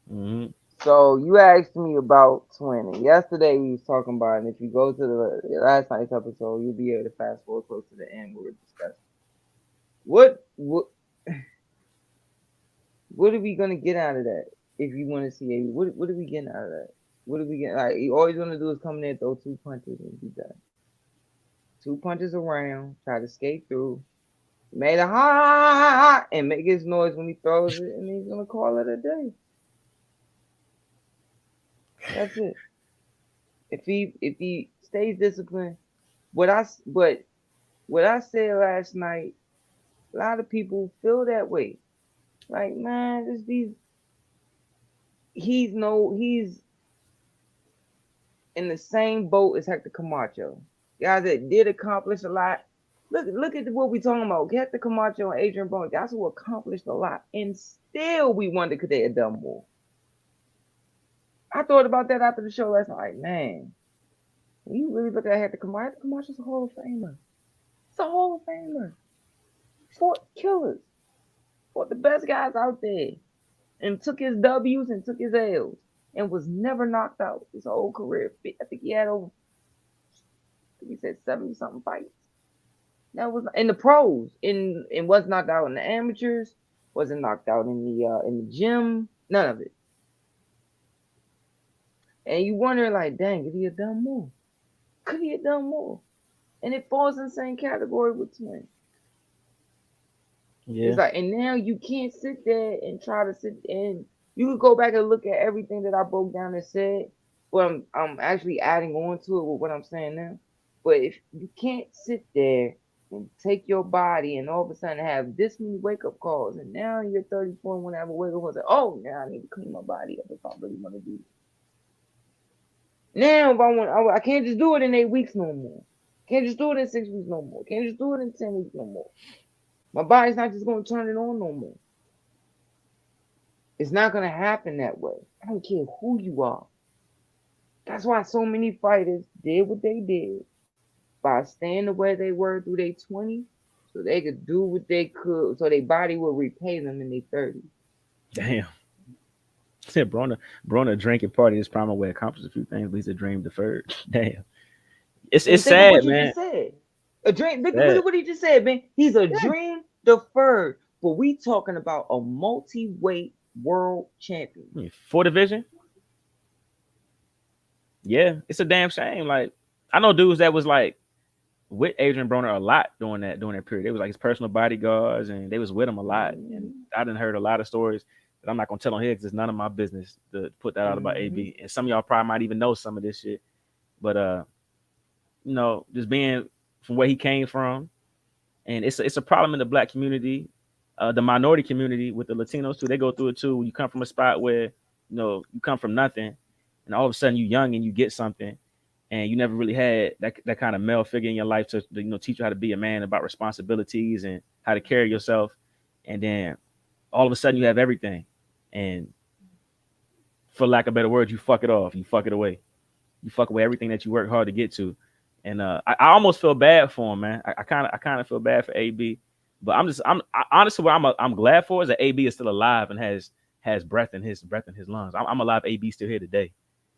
S1: mhm.
S2: so you asked me about 20. Yesterday we was talking about, and if you go to the last night's episode, you'll be able to fast forward close to the end where we're discussing. What what are we gonna get out of that? If you want to see it, what are we getting out of that? What are we getting? Like, all he's gonna do is come in there, throw two punches, and be done. Two punches around, try to skate through, made a ha and make his noise when he throws it, and he's gonna call it a day. That's it. If he stays disciplined, but what I said last night, a lot of people feel that way. Like, man, he's in the same boat as Hector Camacho. Guys that did accomplish a lot. Look at what we talking about. Hector Camacho and Adrian Broner. Guys who accomplished a lot, and still we wonder could they have done more. I thought about that after the show last night. Like, man. When you really look at Hector Camacho's a Hall of Famer. It's a Hall of Famer. Fought killers. Fought the best guys out there. And took his W's and took his L's. And was never knocked out his whole career. I think he had over, I think he said 70 something fights. That was in the pros. And was knocked out in the amateurs. Wasn't knocked out in the gym. None of it. And you wonder like, dang, if he had done more. Could he have done more? And it falls in the same category with Twin. It's
S1: Yeah.
S2: like, and now you can't sit there and try to sit and you could go back and look at everything that I broke down and said. Well, I'm actually adding on to it with what I'm saying now. But if you can't sit there and take your body and all of a sudden have this many wake up calls, and now you're 34 and want to have a wake up call and say, oh, now I need to clean my body up if I really want to do this. Now, if I want, I can't just do it in 8 weeks no more. Can't just do it in 6 weeks no more. Can't just do it in 10 weeks no more. My body's not just gonna turn it on no more. It's not gonna happen that way. I don't care who you are. That's why so many fighters did what they did by staying the way they were through their 20s, so they could do what they could, so their body would repay them in their 30s.
S1: Damn. Said Brona drinking party is probably way accomplished a few things, but he's a dream deferred. Damn. It's
S2: And think of
S1: sad,
S2: what you
S1: man.
S2: just said. A dream. Look
S1: Sad.
S2: at what he just said, man. He's a
S1: Yeah.
S2: dream deferred, but we talking about a multi-weight world champion.
S1: Four division. Yeah, it's a damn shame. Like I know dudes that was like with Adrian Broner a lot during that period. They was like his personal bodyguards, and they was with him a lot. And
S2: Mm-hmm.
S1: I didn't heard a lot of stories that I'm not gonna tell on here because it's none of my business to put that out about
S2: Mm-hmm.
S1: AB. And some of y'all probably might even know some of this shit. But just being from where he came from, and it's a problem in the black community, the minority community with the Latinos too. They go through it too. You come from a spot where you come from nothing, and all of a sudden you young and you get something, and you never really had that kind of male figure in your life to teach you how to be a man about responsibilities and how to carry yourself, and then all of a sudden you have everything, and for lack of better words, you fuck it off, you fuck it away, you fuck away everything that you work hard to get to. And I almost feel bad for him, man. I kind of feel bad for AB, but honestly, what I'm glad for is that AB is still alive and has breath in his lungs. I'm alive. AB still here today.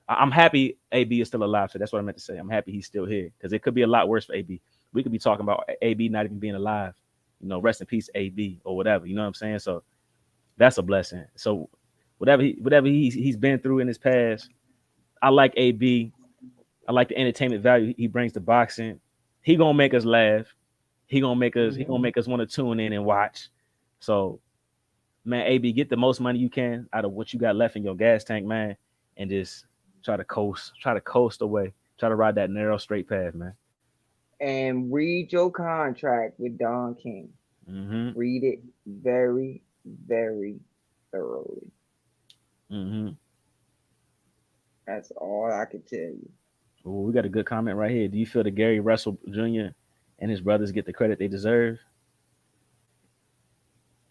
S1: I'm happy AB is still alive. So that's what I meant to say. I'm happy he's still here because it could be a lot worse for AB. We could be talking about AB not even being alive. Rest in peace, AB or whatever. You know what I'm saying? So that's a blessing. So whatever he's been through in his past, I like AB. I like the entertainment value he brings to boxing. He gonna make us laugh. He gonna make us want to tune in and watch. So man, AB, get the most money you can out of what you got left in your gas tank, man, and just try to coast away. Try to ride that narrow straight path, man.
S2: And read your contract with Don King.
S1: Mm-hmm.
S2: Read it very, very thoroughly.
S1: Mm-hmm.
S2: That's all I can tell you.
S1: Ooh, we got a good comment right here. Do you feel that Gary Russell Jr. and his brothers get the credit they deserve?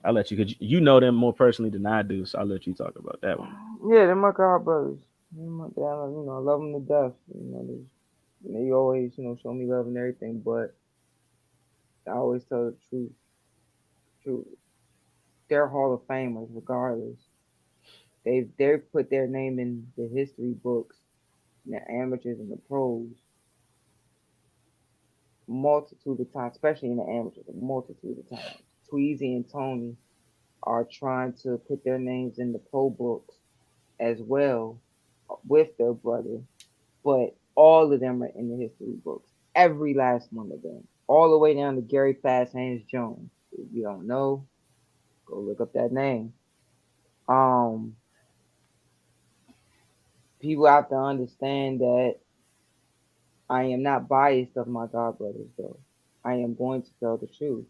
S1: I'll let you, because you know them more personally than I do, so I'll let you talk about that one.
S2: Yeah, they're my god brothers. I love them to death. They always, show me love and everything, but I always tell the truth. Truth. They're Hall of Famers, regardless. They've put their name in the history books, in the amateurs and the pros, multitude of times, especially in the amateurs, a multitude of times. Tweezy and Tony are trying to put their names in the pro books as well with their brother, but all of them are in the history books. Every last one of them, all the way down to Gary Fast Hands Jones. If you don't know, go look up that name. Um, People have to understand that I am not biased of my godbrothers, though. I am going to tell the truth.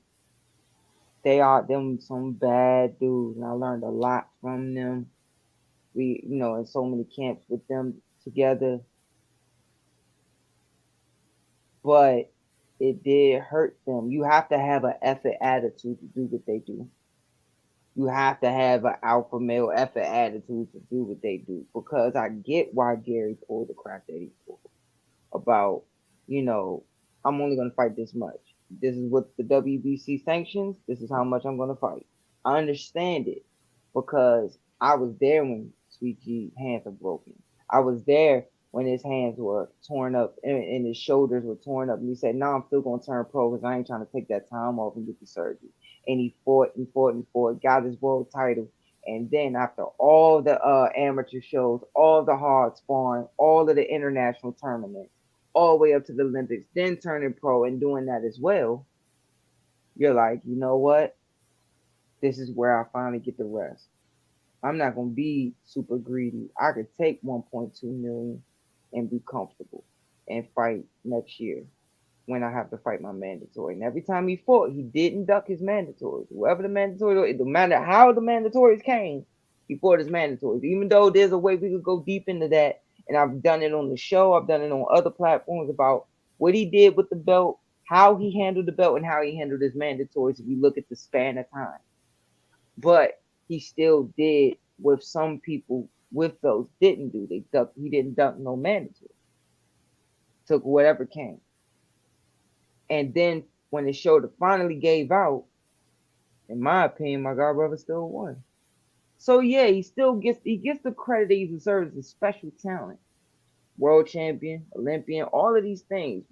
S2: They are them some bad dudes, and I learned a lot from them. We, in so many camps with them together, but it did hurt them. You have to have an effort attitude to do what they do. You have to have an alpha male effort attitude to do what they do. Because I get why Gary pulled the crap that he pulled. about, you know, I'm only going to fight this much. This is what the WBC sanctions. This is how much I'm going to fight. I understand it because I was there when Sweet G's hands are broken. I was there when his hands were torn up and his shoulders were torn up. And he said, "No, I'm still going to turn pro because I ain't trying to take that time off and get the surgery." And he fought and fought and fought, got his world title. And then after all the amateur shows, all the hard sparring, all of the international tournaments, all the way up to the Olympics, then turning pro and doing that as well, you're like, you know what? This is where I finally get the rest. I'm not gonna be super greedy. I could take 1.2 million and be comfortable and fight next year when I have to fight my mandatory. And every time he fought, he didn't duck his mandatories. Whoever the mandatory, no matter how the mandatories came, he fought his mandatories. Even though there's a way we could go deep into that, and I've done it on the show, I've done it on other platforms about what he did with the belt, how he handled the belt, and how he handled his mandatories. If you look at the span of time, but he still did with some people with those didn't do. They duck. He didn't duck no mandatory. Took whatever came. And then when the shoulder finally gave out, in my opinion, my god brother still won. So yeah, he gets the credit that he deserves as a special talent. World champion, Olympian, all of these things.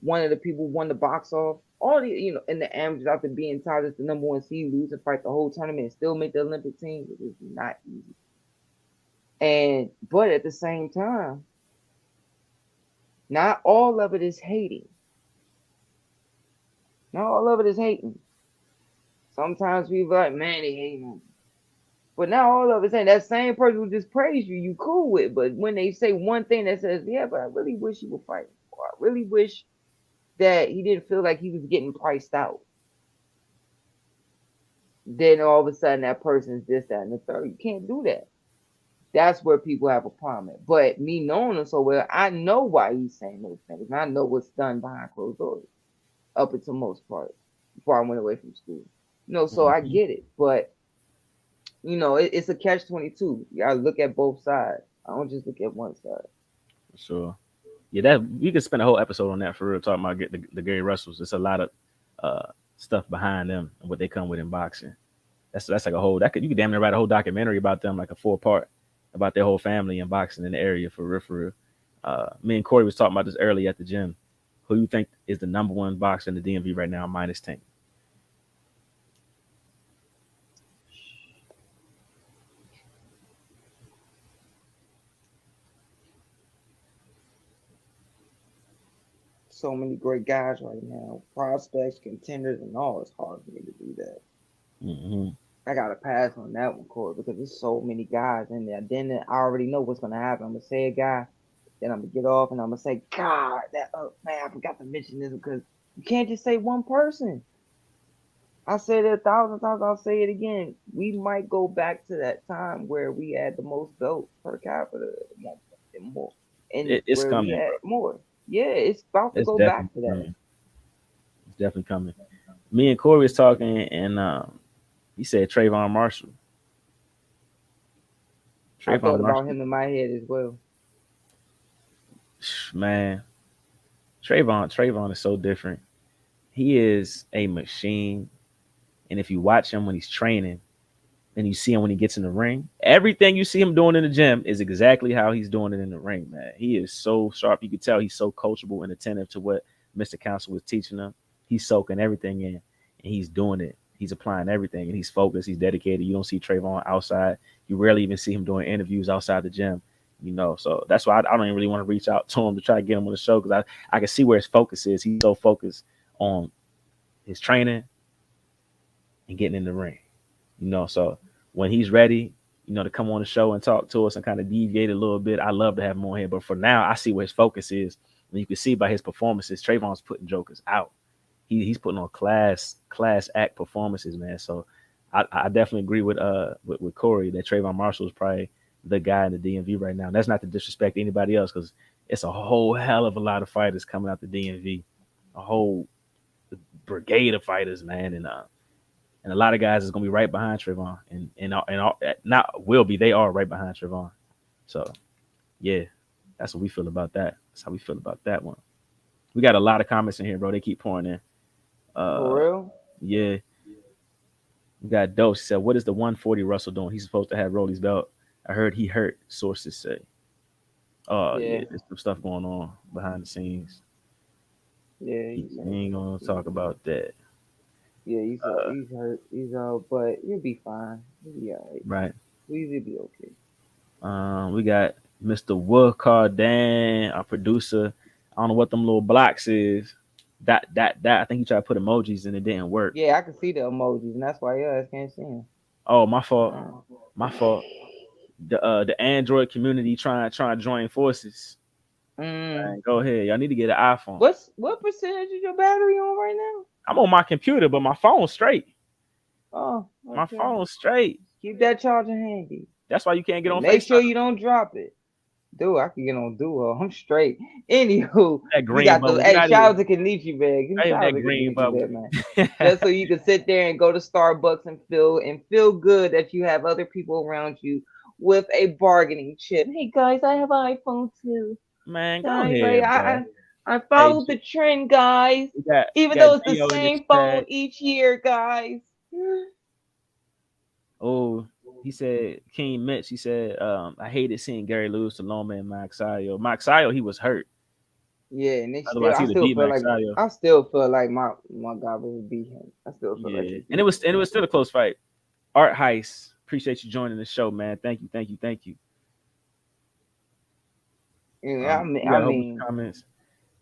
S2: One of the people won the box off. All the in the amateurs after being tied as the number one seed, lose and fight the whole tournament and still make the Olympic team, it is not easy. And but at the same time, not all of it is hating. Not all of it is hating. Sometimes people are like, man, they hate on me. But now all of it saying that same person who just praised you, you cool with. But when they say one thing that says, yeah, but I really wish he would fight. Or I really wish that he didn't feel like he was getting priced out. Then all of a sudden that person's this, that, and the third. You can't do that. That's where people have a problem. But me knowing him so well, I know why he's saying those things. And I know what's done behind closed doors, up until most part, before I went away from school. So I
S1: Mhm.
S2: get it. But it's a catch-22. You gotta look at both sides. I don't just look at one side.
S1: For sure. Yeah, that we could spend a whole episode on that for real, talking about the Gary Russells. It's a lot of stuff behind them and what they come with in boxing. That's like a whole you could damn near write a whole documentary about them, like a 4 part about their whole family and boxing in the area for real, for real. Me and Corey was talking about this earlier at the gym. Who you think is the number one boxer in the DMV right now, minus Tank?
S2: So many great guys right now, prospects, contenders, and all. It's hard for me to do that.
S1: Mm-hmm.
S2: I gotta pass on that one, Corey, because there's so many guys in there. Then I already know what's gonna happen. I'm gonna say a guy, then I'm gonna get off, and I'm gonna say, God, that man, I forgot to mention this because you can't just say one person. I said it 1,000 times. I'll say it again. We might go back to that time where we had the most belts per capita, and more, and
S1: It's
S2: where we
S1: coming,
S2: had
S1: bro.
S2: more. Yeah, it's about to
S1: It's
S2: go
S1: definitely
S2: back to that.
S1: coming. It's definitely coming. Me and Corey was talking, and he said Trayvon Marshall.
S2: I
S1: Trayvon
S2: thought about
S1: Marshall,
S2: him in my head as well.
S1: man, Trayvon is so different. He is a machine, and if you watch him when he's training, and you see him when he gets in the ring, everything you see him doing in the gym is exactly how he's doing it in the ring, man. He is so sharp. You can tell he's so coachable and attentive to what Mr. Council was teaching him. He's soaking everything in, and he's doing it. He's applying everything, and he's focused. He's dedicated. You don't see Trayvon outside. You rarely even see him doing interviews outside the gym. So that's why I don't even really want to reach out to him to try to get him on the show, because I can see where his focus is. He's so focused on his training and getting in the ring. So when he's ready, to come on the show and talk to us and kind of deviate a little bit, I love to have him on here. But for now, I see where his focus is. And you can see by his performances, Trayvon's putting jokers out. He's putting on class act performances, man. So I definitely agree with Corey that Trayvon Marshall is probably the guy in the DMV right now. And that's not to disrespect anybody else, because it's a whole hell of a lot of fighters coming out the DMV, a whole brigade of fighters, man. And a lot of guys is gonna be right behind Trayvon, and not will be. They are right behind Trayvon. So yeah, That's what we feel about that. That's how we feel about that one. We got a lot of comments in here, bro. They keep pouring in.
S2: For
S1: Uh,
S2: real?
S1: yeah. We got Dose. He said, "What is the 140 Russell doing? He's supposed to have Rolly's belt. I heard he hurt. Sources say. Oh yeah,
S2: Yeah.
S1: there's some stuff going on behind the scenes.
S2: Yeah,
S1: He
S2: he's hurt.
S1: ain't gonna talk about that.
S2: Yeah,
S1: Uh,
S2: he's hurt. But he'll be fine. He'll be alright.
S1: right.
S2: He'll be okay.
S1: We got Mr. Wood Cardan, our producer. I don't know what them little blocks is. That. I think he tried to put emojis and it didn't work.
S2: Yeah, I can see the emojis, and that's why I can't see him.
S1: Oh, my fault.
S2: Uh,
S1: My fault. The Android community trying to join forces.
S2: mm,
S1: Man, go ahead. Y'all need to get an iPhone.
S2: what percentage is your battery on right now?
S1: I'm on my computer, but my phone's straight.
S2: Oh,
S1: My
S2: okay.
S1: phone's straight.
S2: Keep that charger handy.
S1: That's why you can't get
S2: And
S1: on
S2: make sure
S1: FaceTime.
S2: you don't drop it. Dude, I can get on Duo. I'm straight. Anywho,
S1: That
S2: we
S1: green
S2: got the
S1: bubble. Get
S2: hey,
S1: out of
S2: shout
S1: here.
S2: out to Kenichi, man.
S1: I have
S2: Shout out
S1: that
S2: to
S1: green
S2: Kenichi,
S1: bubble.
S2: man. Just so you can sit there and go to Starbucks and feel good that you have other people around you with a bargaining chip. Hey guys, I have an iPhone too.
S1: Man, go
S2: Guys, I
S1: ahead, bro.
S2: I, I
S1: Hey,
S2: followed the trend, guys.
S1: we
S2: Even
S1: got
S2: though it's the
S1: Gio in the
S2: same phone
S1: chat.
S2: each year, guys.
S1: Oh, he said King Mitch. He said, I hated seeing Gary lose to Loma and Max Sayo. Max Sayo, he was hurt.
S2: Yeah, and
S1: Otherwise, he would have beat Max Sayo.
S2: I still feel like my guy would beat him. I still feel like
S1: Yeah,
S2: he
S1: and it
S2: beat
S1: was
S2: him.
S1: still a close fight. Art Heist, appreciate you joining the show, man. Thank you, thank you, thank you.
S2: Yeah,
S1: We
S2: I
S1: got a whole bunch
S2: mean,
S1: of comments.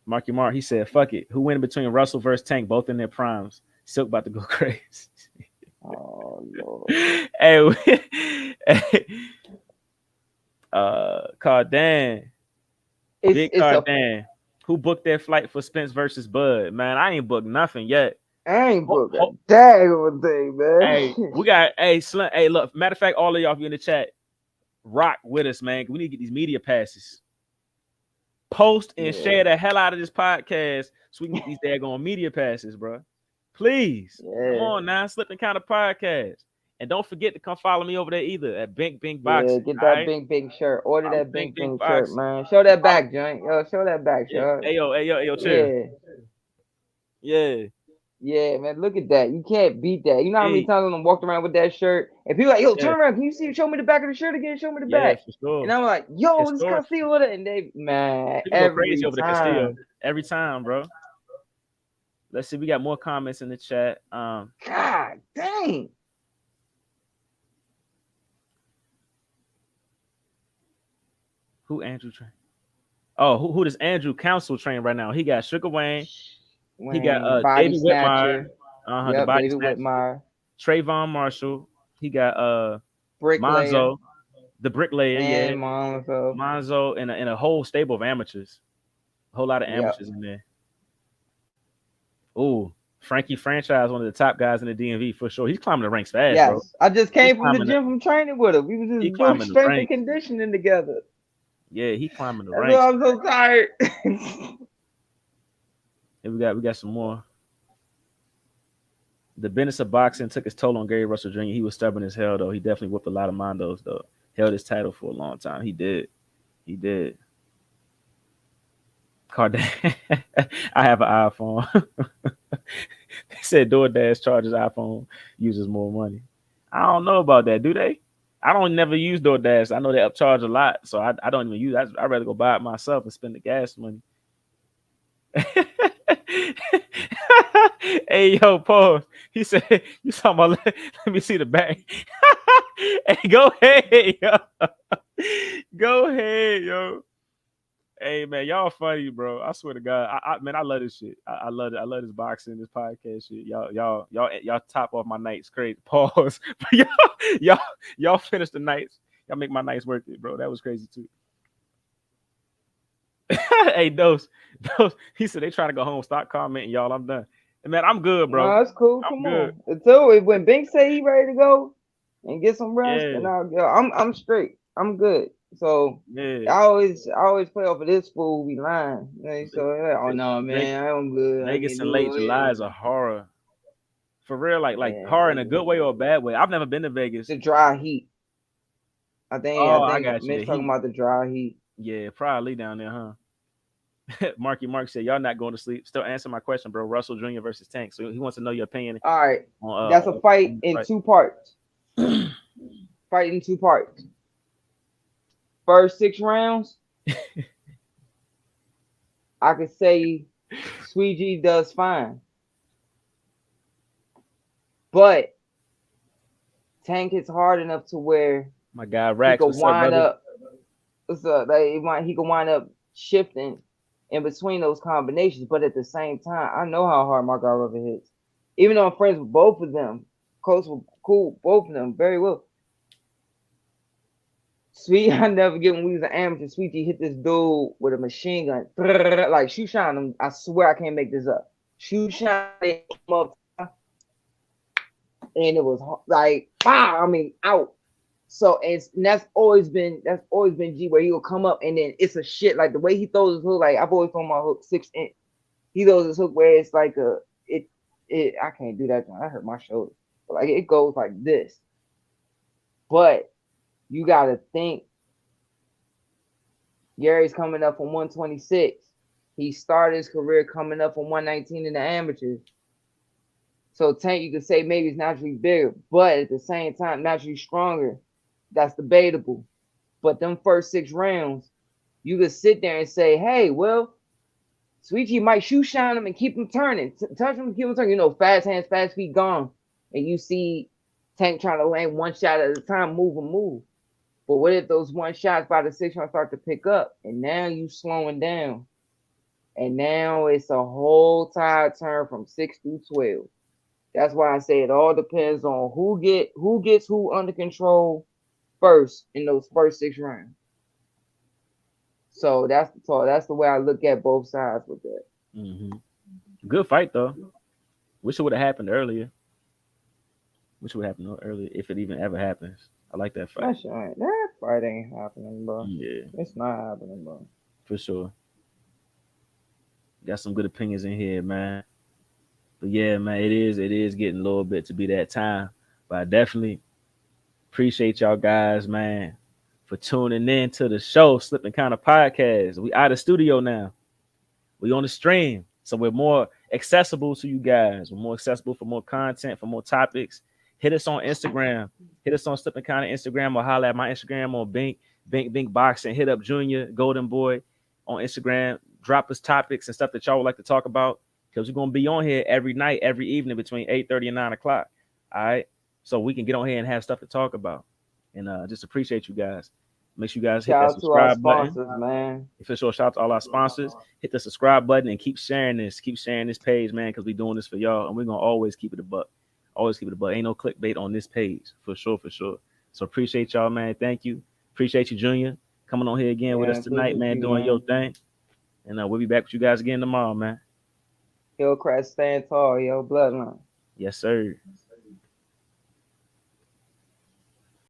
S1: Marky Mark, he said, "Fuck it. Who win between Russell versus Tank? Both in their primes. Silk about to go crazy."
S2: oh Lord.
S1: Hey, hey, Cardan, Big
S2: It's a
S1: Cardan, who booked their flight for Spence versus Bud? Man, I ain't booked nothing yet.
S2: I ain't
S1: Ho-
S2: book a
S1: ho-
S2: dang of a thing,
S1: hey,
S2: man.
S1: we got Slim. Hey, look. Matter of fact, all of y'all, if you in the chat, rock with us, man. We need to get these media passes. Post and
S2: Yeah,
S1: share the hell out of this podcast so we can get these daggone media passes, bro. Please. Come
S2: yeah,
S1: on now, Slip and Counter Podcast. And don't forget to come follow me over there either at Bink Bink
S2: yeah.
S1: Boxing.
S2: Get
S1: All
S2: that
S1: right.
S2: big shirt. Order
S1: Follow
S2: that
S1: Bink Bink
S2: big shirt,
S1: Boxing.
S2: man. Show that
S1: Follow,
S2: back, joint. Yo, show that back,
S1: yeah.
S2: shirt.
S1: Hey yo, chill.
S2: Yeah.
S1: Yeah.
S2: Yeah, man, look at that. You can't beat that. You know how many
S1: Hey,
S2: times I'm walked around with that shirt and people like, yo,
S1: yeah.
S2: turn around. Can you see? Show me the back of the shirt again. Show me the
S1: Yeah,
S2: back.
S1: for sure.
S2: And I'm like, yo, this
S1: Historic.
S2: Castillo with it. And they, man,
S1: People go crazy
S2: every
S1: over the Castillo
S2: time.
S1: every time, bro. Let's see. We got more comments in the chat.
S2: God dang.
S1: Who Andrew train? Oh, who does Andrew Council train right now? He got Sugar Wayne. He got
S2: Wayne, body
S1: David Whitmire.
S2: snatcher.
S1: The
S2: Yep,
S1: body
S2: David
S1: snatcher.
S2: Whitmire.
S1: Trayvon Marshall. He got
S2: Bricklayer.
S1: Monzo, the bricklayer, yeah.
S2: And mom, so.
S1: Monzo and a whole stable of amateurs. A whole lot of
S2: Yep.
S1: amateurs in there. Ooh, Frankie Franchise, one of the top guys in the DMV for sure. He's climbing the ranks fast, bro.
S2: Yes. I just
S1: He's
S2: came from the
S1: climbing the
S2: gym from training with him. We was
S1: he
S2: just doing
S1: climbing the
S2: strength and
S1: ranks.
S2: conditioning together.
S1: Yeah, he climbing the
S2: That's why
S1: ranks.
S2: I'm so tired.
S1: And we got some more. The business of boxing took its toll on Gary Russell Jr. He was stubborn as hell, though. He definitely whooped a lot of mondos, though. Held his title for a long time. He did. He did. Cardan. I have an iPhone. They said DoorDash charges iPhone users more money. I don't know about that. Do they? I don't never use DoorDash. I know they upcharge a lot, so I don't even use it. I'd rather go buy it myself and spend the gas money. Hey, yo, pause. He said, "You talking about? Let me see the back." Hey, go ahead, yo. Go ahead, yo. Hey, man, y'all funny, bro. I swear to God, man, I love this shit. I love it. I love this boxing, this podcast shit. Y'all top off my nights. Crazy. Pause. But y'all finish the nights. Y'all make my nights worth it, bro. That was crazy too. Hey, Dose. He said they trying to go home. Stop commenting, y'all. I'm done. And man, I'm good, bro.
S2: No, that's cool.
S1: I'm
S2: Come
S1: good.
S2: on. Until when Bink say he ready to go and get some rest,
S1: Yeah,
S2: and I'm straight. I'm good. So
S1: yeah.
S2: I always play off of this fool be lying. So oh no
S1: Ve-
S2: man, I'm good. I
S1: Vegas
S2: can
S1: in
S2: do
S1: late
S2: it.
S1: July is a horror. For real, like
S2: Yeah,
S1: horror in a good way or a bad way. I've never been to Vegas.
S2: the dry heat. I
S1: Oh, I
S2: think
S1: got you. The
S2: Mitch talking
S1: heat.
S2: about the dry heat.
S1: Yeah, probably down there, huh? Marky Mark said, "Y'all not going to sleep." Still answer my question, bro. Russell Jr. versus Tank. So he wants to know your opinion
S2: All right, that's a
S1: on
S2: fight
S1: the
S2: in
S1: fight.
S2: 2 parts. Fight in 2 parts. First 6 rounds, I could say Sweet G does fine, but Tank hits hard enough to where
S1: My guy
S2: he
S1: Rax,
S2: could
S1: what's up,
S2: wind
S1: brother?
S2: up. What's up? Like, he could wind up shifting in between those combinations, but at the same time, I know how hard my guy River hits. Even though I'm friends with both of them, close with cool, both of them very well. Sweet, I never get when we was an amateur. Sweetie hit this dude with a machine gun, like shoe shine him. I swear I can't make this up. Shoe shine him up, and it was like, wow. I mean, out. So and that's always been G where he'll come up and then it's a shit like the way he throws his hook. Like I've always thrown my hook 6 inch. He throws his hook where it's like it. I can't do that. I hurt my shoulder. But like it goes like this. But you gotta think Gary's coming up from 126. He started his career coming up from 119 in the amateurs. So Tank, you could say maybe it's naturally bigger, but at the same time, naturally stronger. That's debatable. But them first 6 rounds, you could sit there and say, hey, well, Sweetie might shoe shine him and keep him turning. Touch him, keep him turning. You know, fast hands, fast feet gone. And you see Tank trying to land one shot at a time, move and move. But what if those one shots by the 6 round start to pick up? And now you slowing down. And now it's a whole tide turn from 6 through 12. That's why I say it all depends on who gets who under control first in those first 6 rounds. So that's the way I look at both sides with that.
S1: Hmm. Good fight though. Wish it would have happened earlier. Wish it would happen earlier if it even ever happens. I like that fight.
S2: That fight ain't happening, bro.
S1: Yeah,
S2: It's not happening, bro.
S1: for sure. Got some good opinions in here, man. But yeah, man, it is getting a little bit to be that time. But I definitely appreciate y'all guys, man, for tuning in to the show, Slipping Kind of Podcast. We out of studio now. We on the stream. So we're more accessible to you guys. We're more accessible for more content, for more topics. Hit us on Instagram. Hit us on Slipping Kind of Instagram or holla at my Instagram on Bink Boxing. Hit up Junior Golden Boy on Instagram. Drop us topics and stuff that y'all would like to talk about. Because we're gonna be on here every night, every evening between 8:30 and 9 o'clock. All right. So we can get on here and have stuff to talk about. And just appreciate you guys. Make sure you guys hit
S2: Shout
S1: that
S2: out to our
S1: subscribe button.
S2: sponsors, man.
S1: Official shout out to all our sponsors. Hit the subscribe button and keep sharing this. Keep sharing this page, man, because we're doing this for y'all. And we're gonna always keep it a buck. Always keep it a buck. Ain't no clickbait on this page. For sure, for sure. So appreciate y'all, man. Thank you. Appreciate you, Junior, coming on here again with
S2: Yeah,
S1: us tonight,
S2: appreciate
S1: man,
S2: you,
S1: doing your
S2: man.
S1: thing. And we'll be back with you guys again tomorrow, man.
S2: Hillcrest stand tall, yo, bloodline.
S1: Yes, sir.